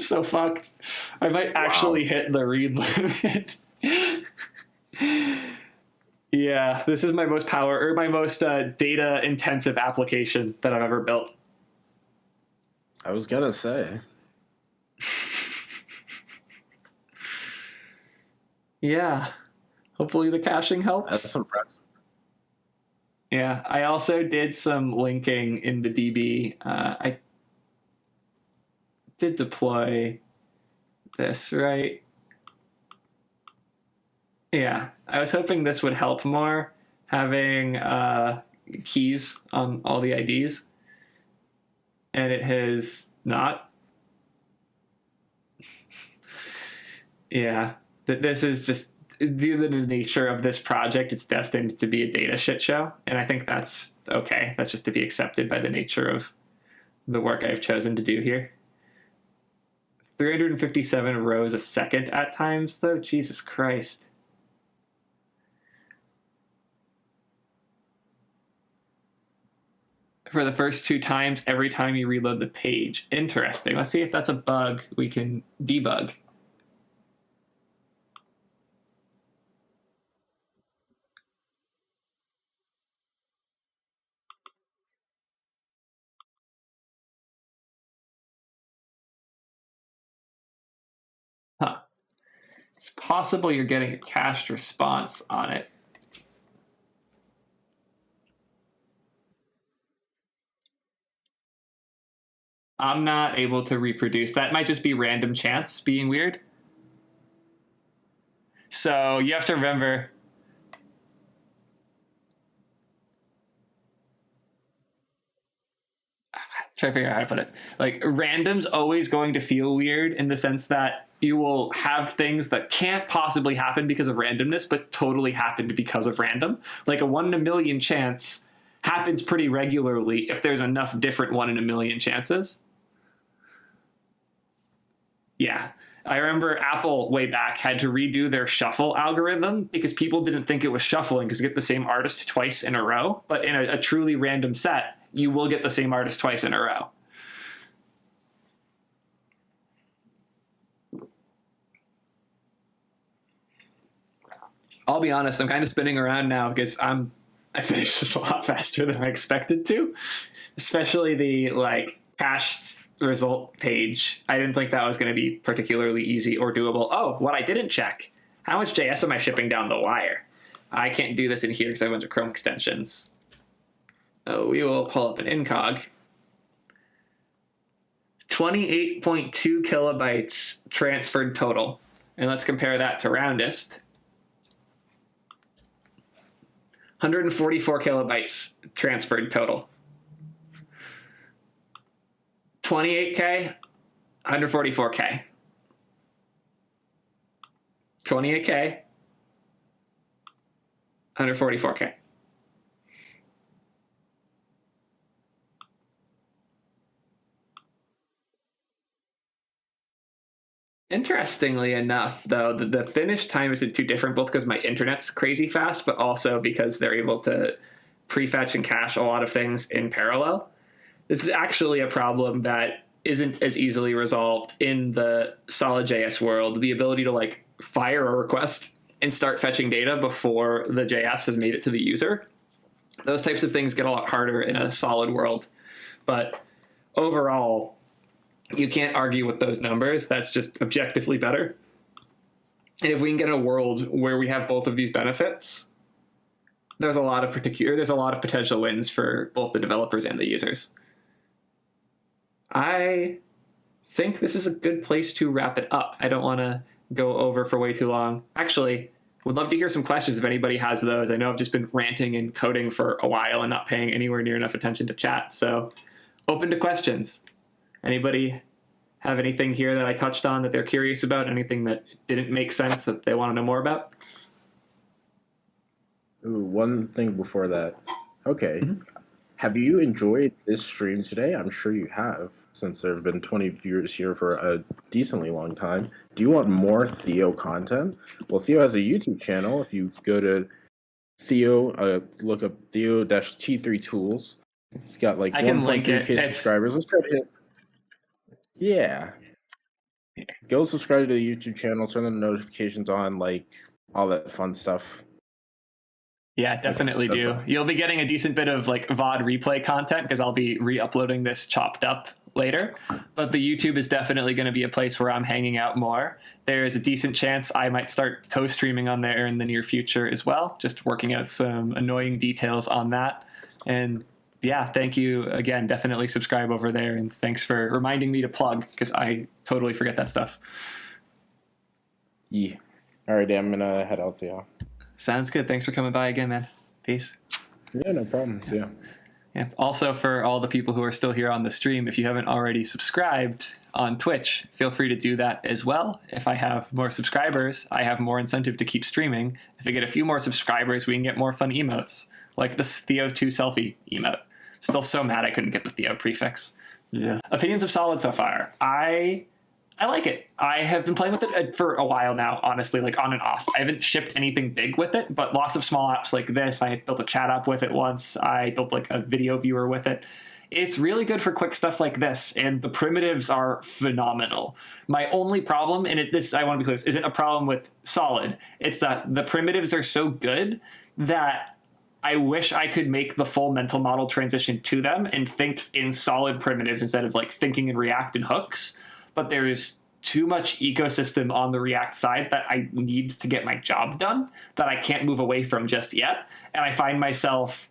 so fucked. I might actually hit the read limit. Yeah, this is my most data intensive application that I've ever built. I was gonna say. Yeah. Hopefully the caching helps. That's impressive. Yeah, I also did some linking in the DB. I did deploy this, right? Yeah, I was hoping this would help more, having keys on all the IDs. And it has not. Yeah, this is just due to the nature of this project, it's destined to be a data shit show. And I think that's okay. That's just to be accepted by the nature of the work I've chosen to do here. 357 rows a second at times, though. Jesus Christ. For the first 2 times, every time you reload the page. Interesting. Let's see if that's a bug we can debug. Huh. It's possible you're getting a cached response on it. I'm not able to reproduce. That might just be random chance being weird. So you have to remember, try to figure out how to put it. Like, random's always going to feel weird in the sense that you will have things that can't possibly happen because of randomness, but totally happened because of random. Like a 1 in a million chance happens pretty regularly if there's enough different 1 in a million chances. Yeah. I remember Apple way back had to redo their shuffle algorithm because people didn't think it was shuffling because you get the same artist twice in a row. But in a truly random set, you will get the same artist twice in a row. I'll be honest, I'm kind of spinning around now because I finished this a lot faster than I expected to, especially the cached result page. I didn't think that was going to be particularly easy or doable. Oh, what I didn't check, how much JS am I shipping down the wire? I can't do this in here because I have a bunch of Chrome extensions. Oh, we will pull up an incog. 28.2 kilobytes transferred total. And let's compare that to Roundest. 144 kilobytes transferred total. 28K, 144K. 28K, 144K. Interestingly enough, though, the finish time isn't too different, both because my internet's crazy fast, but also because they're able to prefetch and cache a lot of things in parallel. This is actually a problem that isn't as easily resolved in the solid.js world. The ability to fire a request and start fetching data before the JS has made it to the user. Those types of things get a lot harder in a solid world. But overall, you can't argue with those numbers. That's just objectively better. And if we can get a world where we have both of these benefits, there's a lot of potential wins for both the developers and the users. I think this is a good place to wrap it up. I don't want to go over for way too long. Actually, would love to hear some questions if anybody has those. I know I've just been ranting and coding for a while and not paying anywhere near enough attention to chat. So open to questions. Anybody have anything here that I touched on that they're curious about? Anything that didn't make sense that they want to know more about? Ooh, one thing before that. Okay. Mm-hmm. Have you enjoyed this stream today? I'm sure you have, since there have been 20 viewers here for a decently long time. Do you want more Theo content? Well, Theo has a YouTube channel. If you go to Theo, look up Theo-T3 Tools. He's got like 1.3K subscribers. Let's try to hit. Yeah. Go subscribe to the YouTube channel, turn the notifications on, all that fun stuff. Yeah, definitely do. You'll be getting a decent bit of VOD replay content because I'll be re-uploading this chopped up later. But the YouTube is definitely going to be a place where I'm hanging out more. There's a decent chance I might start co-streaming on there in the near future as well. Just working out some annoying details on that. And yeah, thank you again. Definitely subscribe over there. And thanks for reminding me to plug because I totally forget that stuff. Yeah. All right, I'm going to head out, Theo. Sounds good. Thanks for coming by again, man. Peace. Yeah, no problem. See ya. Yeah. Also, for all the people who are still here on the stream, if you haven't already subscribed on Twitch, feel free to do that as well. If I have more subscribers, I have more incentive to keep streaming. If I get a few more subscribers, we can get more fun emotes, like this Theo2 selfie emote. Still so mad I couldn't get the Theo prefix. Yeah. Opinions of Solid so far. I like it. I have been playing with it for a while now, honestly, like on and off. I haven't shipped anything big with it, but lots of small apps like this. I built a chat app with it once. I built like a video viewer with it. It's really good for quick stuff like this, and the primitives are phenomenal. My only problem, and I want to be clear, isn't a problem with Solid. It's that the primitives are so good that I wish I could make the full mental model transition to them and think in Solid primitives instead of like thinking in React and hooks. But there's too much ecosystem on the React side that I need to get my job done that I can't move away from just yet. And I find myself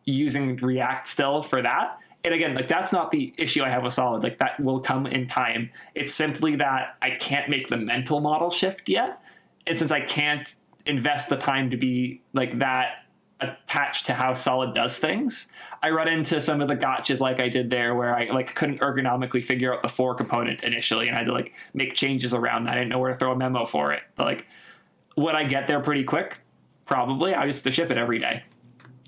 using React still for that. And again, like that's not the issue I have with Solid. Like that will come in time. It's simply that I can't make the mental model shift yet. And since I can't invest the time to be like that attached to how Solid does things, I run into some of the gotchas like I did there where I like couldn't ergonomically figure out the for component initially and I had to like make changes around that. I didn't know where to throw a memo for it. But like, would I get there pretty quick? Probably. I used to ship it every day,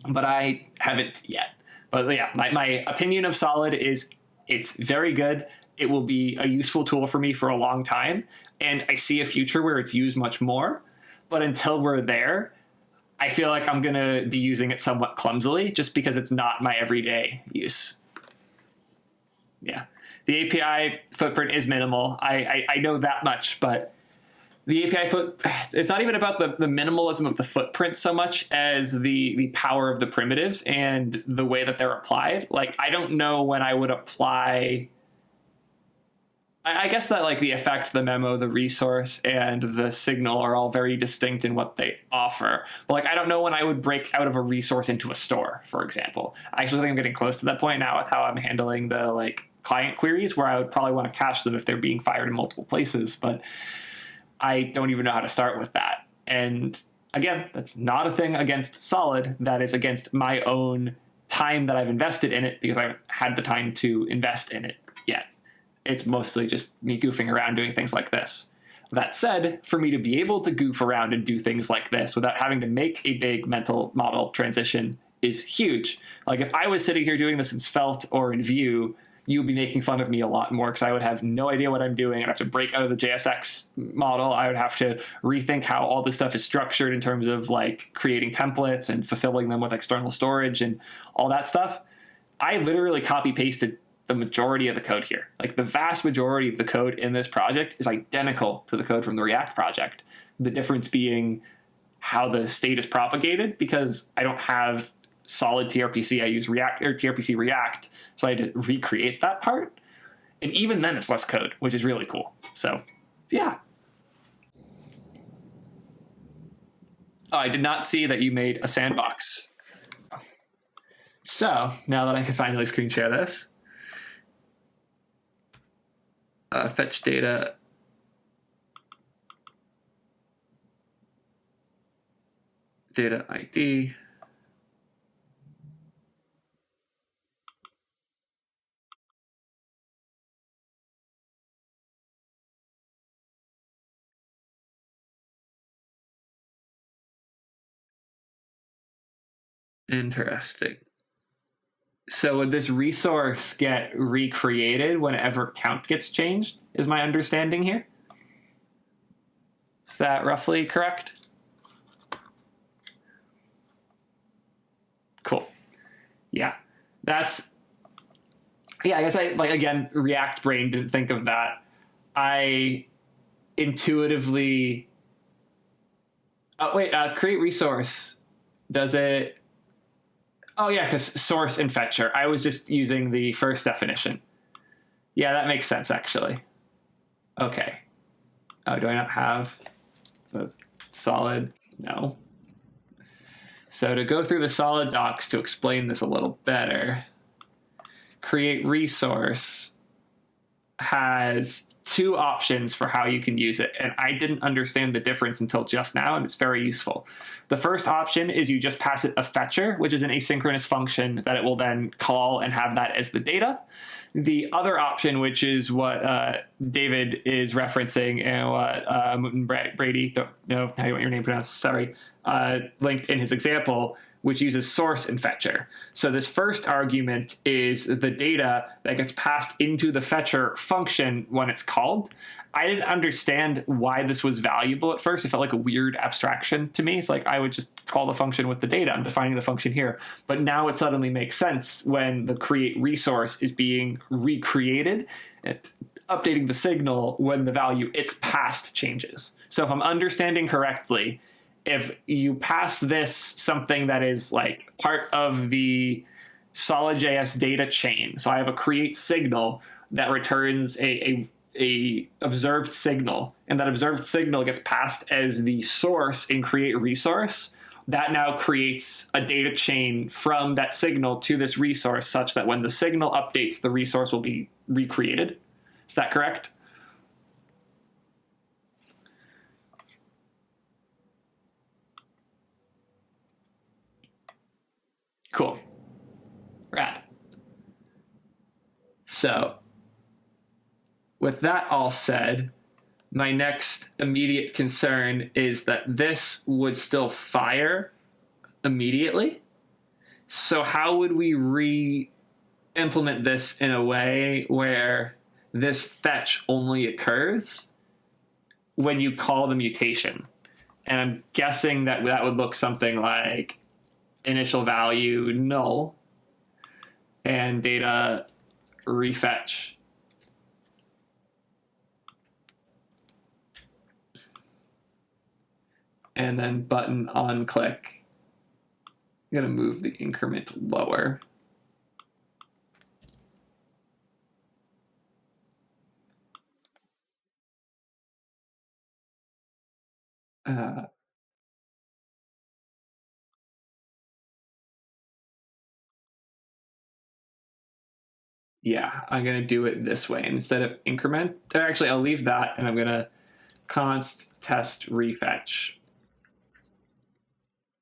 but I haven't yet. But yeah, my opinion of Solid is it's very good. It will be a useful tool for me for a long time. And I see a future where it's used much more. But until we're there, I feel like I'm going to be using it somewhat clumsily just because it's not my everyday use. Yeah. The API footprint is minimal. I know that much, but the API it's not even about the minimalism of the footprint so much as the power of the primitives and the way that they're applied. Like, I don't know when I would apply... I guess that like the effect, the memo, the resource, and the signal are all very distinct in what they offer. But like, I don't know when I would break out of a resource into a store, for example. I actually think I'm getting close to that point now with how I'm handling the like client queries, where I would probably want to cache them if they're being fired in multiple places. But I don't even know how to start with that. And again, that's not a thing against Solid. That is against my own time that I've invested in it because I haven't had the time to invest in it yet. It's mostly just me goofing around doing things like this. That said, for me to be able to goof around and do things like this without having to make a big mental model transition is huge. Like if I was sitting here doing this in Svelte or in Vue, you'd be making fun of me a lot more because I would have no idea what I'm doing. I'd have to break out of the JSX model. I would have to rethink how all this stuff is structured in terms of like creating templates and fulfilling them with external storage and all that stuff. I literally copy pasted the majority of the code here. Like the vast majority of the code in this project is identical to the code from the React project. The difference being how the state is propagated because I don't have solid TRPC. I use React or TRPC React. So I had to recreate that part. And even then it's less code, which is really cool. So yeah. Oh, I did not see that you made a sandbox. So now that I can finally screen share this, fetch data. Data ID. Interesting. So would this resource get recreated whenever count gets changed, is my understanding here? Is that roughly correct? Cool. Yeah. That's... Yeah, I guess I, like, again, React brain didn't think of that. I intuitively... Oh, wait, create resource. Does it... Oh, yeah, because source and fetcher. I was just using the first definition. Yeah, that makes sense, actually. Okay. Oh, do I not have the solid? No. So to go through the solid docs to explain this a little better, create resource has two options for how you can use it, and I didn't understand the difference until just now, and it's very useful. The first option is you just pass it a fetcher, which is an asynchronous function that it will then call and have that as the data. The other option, which is what David is referencing and what Mooten Brady, don't know how you want your name pronounced, sorry, linked in his example, which uses source and fetcher. So this first argument is the data that gets passed into the fetcher function when it's called. I didn't understand why this was valuable at first. It felt like a weird abstraction to me. It's like I would just call the function with the data. I'm defining the function here. But now it suddenly makes sense when the create resource is being recreated, updating the signal when the value it's passed changes. So if I'm understanding correctly, if you pass this something that is like part of the solid.js data chain, so I have a create signal that returns a observed signal, and that observed signal gets passed as the source in create resource, that now creates a data chain from that signal to this resource such that when the signal updates, the resource will be recreated. Is that correct? Cool. Rad. So, with that all said, my next immediate concern is that this would still fire immediately. So how would we re-implement this in a way where this fetch only occurs when you call the mutation? And I'm guessing that that would look something like initial value null and data refetch. And then button on click. I'm going to move the increment lower. Yeah, I'm going to do it this way instead of increment. Actually, I'll leave that and I'm going to const test refetch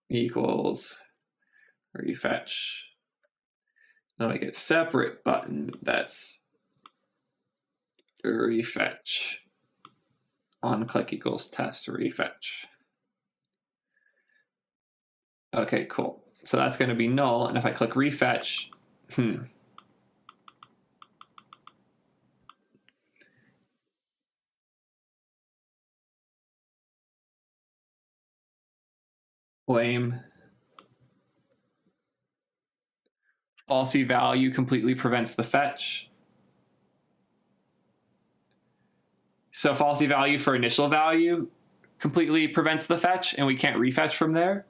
equals refetch. Now I get separate button that's refetch on click equals test refetch. Okay, cool. So that's going to be null, and if I click refetch, lame. Falsy value completely prevents the fetch. So falsy value for initial value completely prevents the fetch, and we can't refetch from there.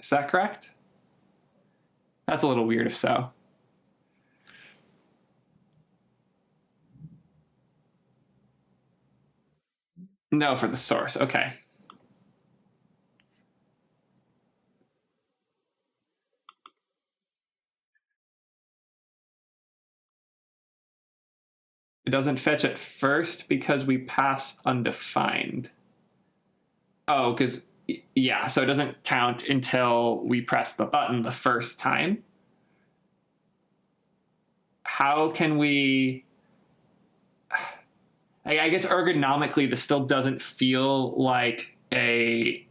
Is that correct? That's a little weird if so. No, for the source. Okay. It doesn't fetch at first because we pass undefined. Oh, because, yeah, so it doesn't count until we press the button the first time. How can we... I guess ergonomically, this still doesn't feel like a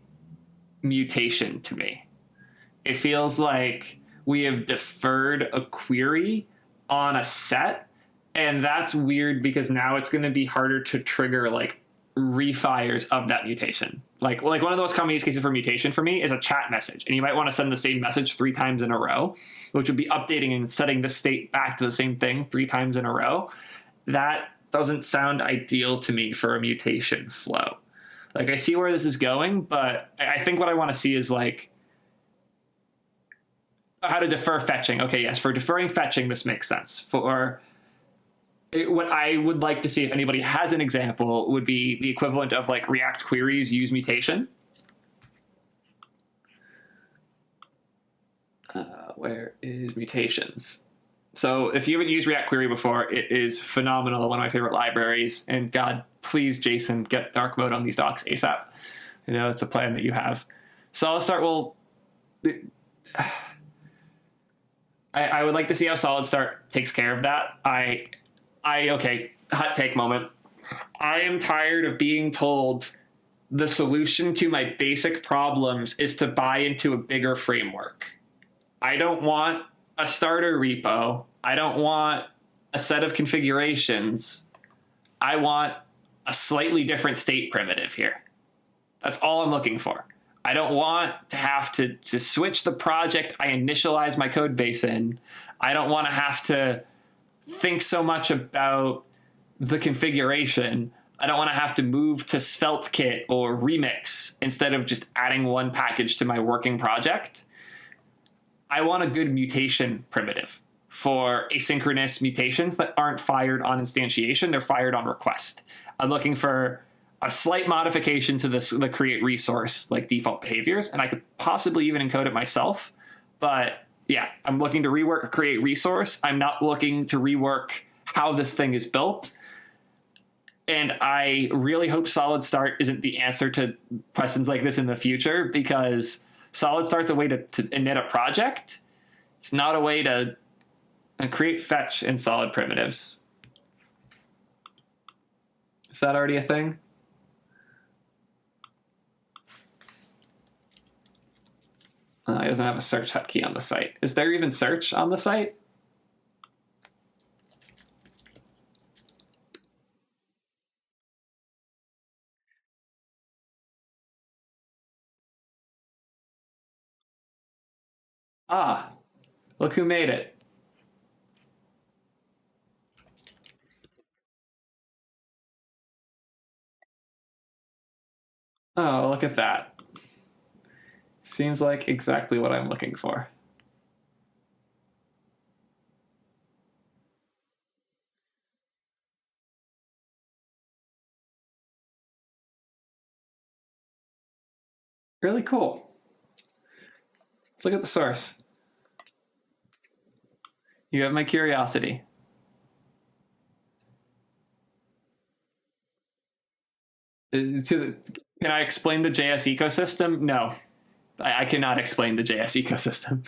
mutation to me. It feels like we have deferred a query on a set, and that's weird because now it's going to be harder to trigger like refires of that mutation. Like one of the most common use cases for mutation for me is a chat message, and you might want to send the same message 3 times in a row, which would be updating and setting the state back to the same thing 3 times in a row. That doesn't sound ideal to me for a mutation flow. Like, I see where this is going, but I think what I want to see is like how to defer fetching. Okay, yes, for deferring fetching, this makes sense. For what I would like to see, if anybody has an example, would be the equivalent of like React queries use mutation. Where is mutations? So if you haven't used React Query before, it is phenomenal. One of my favorite libraries. And God, please, Jason, get dark mode on these docs ASAP. You know, it's a plan that you have. Solid Start will... I would like to see how Solid Start takes care of that. Okay, hot take moment. I am tired of being told the solution to my basic problems is to buy into a bigger framework. I don't want a starter repo. I don't want a set of configurations. I want a slightly different state primitive here. That's all I'm looking for. I don't want to have to switch the project I initialize my code base in. I don't want to have to think so much about the configuration. I don't want to have to move to SvelteKit or Remix instead of just adding one package to my working project. I want a good mutation primitive for asynchronous mutations that aren't fired on instantiation. They're fired on request. I'm looking for a slight modification to the create resource, like default behaviors, and I could possibly even encode it myself. But yeah, I'm looking to rework a create resource. I'm not looking to rework how this thing is built. And I really hope Solid Start isn't the answer to questions like this in the future, because Solid Start's a way to init a project. It's not a way to create fetch in solid primitives. Is that already a thing? It doesn't have a search hotkey on the site. Is there even search on the site? Ah, look who made it. Oh, look at that. Seems like exactly what I'm looking for. Really cool. Let's look at the source. You have my curiosity. Can I explain the JS ecosystem? No, I cannot explain the JS ecosystem.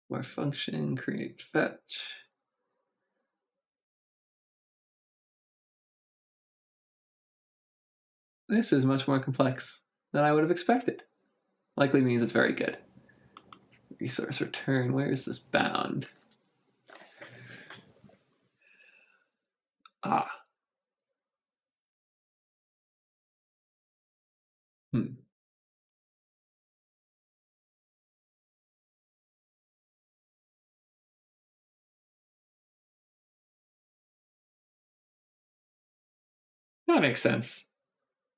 More function, create fetch. This is much more complex than I would have expected. Likely means it's very good. Resource return, where is this bound? Ah. That makes sense.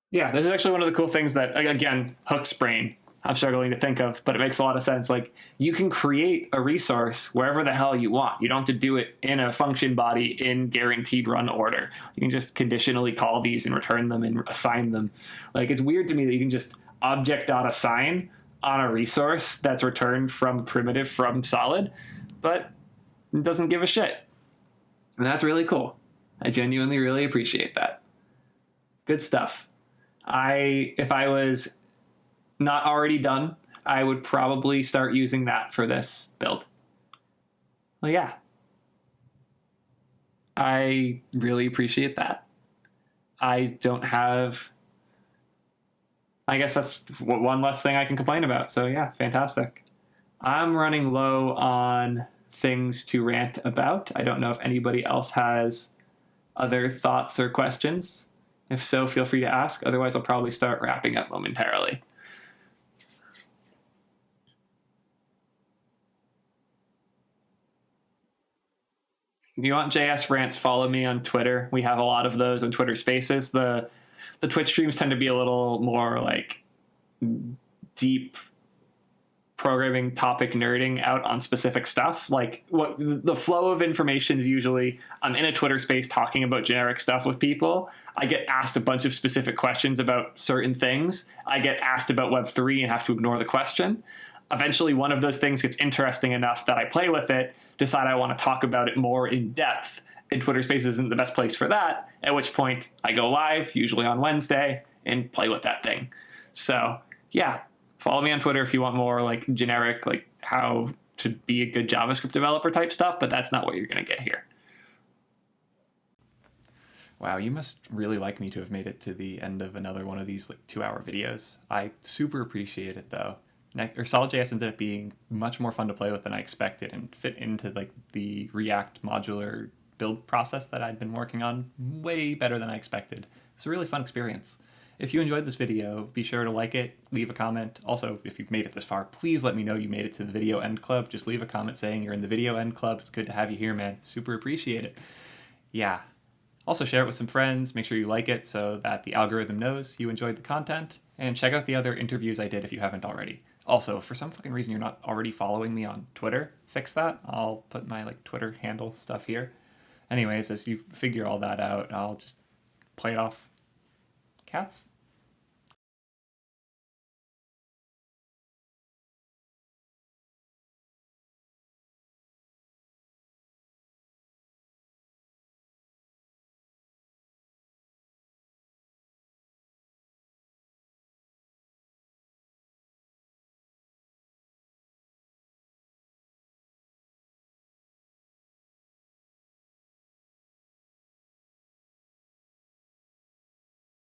Yeah, this is actually one of the cool things that, again, Hook's brain, I'm struggling to think of, but it makes a lot of sense. Like, you can create a resource wherever the hell you want. You don't have to do it in a function body in guaranteed run order. You can just conditionally call these and return them and assign them. Like, it's weird to me that you can just object.assign on a resource that's returned from primitive from solid, but it doesn't give a shit. And that's really cool. I genuinely really appreciate that. Good stuff. If I was not already done, I would probably start using that for this build. Well, yeah. I really appreciate that. I don't have... I guess that's one less thing I can complain about. So yeah, fantastic. I'm running low on things to rant about. I don't know if anybody else has other thoughts or questions. If so, feel free to ask. Otherwise, I'll probably start wrapping up momentarily. If you want JS rants, follow me on Twitter. We have a lot of those on Twitter Spaces. The Twitch streams tend to be a little more like deep programming topic nerding out on specific stuff. Like what the flow of information is usually I'm in a Twitter space talking about generic stuff with people. I get asked a bunch of specific questions about certain things. I get asked about Web3 and have to ignore the question. Eventually, one of those things gets interesting enough that I play with it, decide I want to talk about it more in depth. And Twitter Spaces isn't the best place for that, at which point I go live, usually on Wednesday, and play with that thing. So, yeah, follow me on Twitter if you want more like generic, like how to be a good JavaScript developer type stuff, but that's not what you're going to get here. Wow, you must really like me to have made it to the end of another one of these like 2-hour videos. I super appreciate it though. Solid.js ended up being much more fun to play with than I expected and fit into like the React modular build process that I'd been working on way better than I expected. It was a really fun experience. If you enjoyed this video, be sure to like it, leave a comment. Also, if you've made it this far, please let me know you made it to the Video End Club. Just leave a comment saying you're in the Video End Club. It's good to have you here, man. Super appreciate it. Yeah. Also share it with some friends. Make sure you like it so that the algorithm knows you enjoyed the content. And check out the other interviews I did if you haven't already. Also, if for some fucking reason you're not already following me on Twitter, fix that. I'll put my like Twitter handle stuff here. Anyways, as you figure all that out, I'll just play it off. Cats?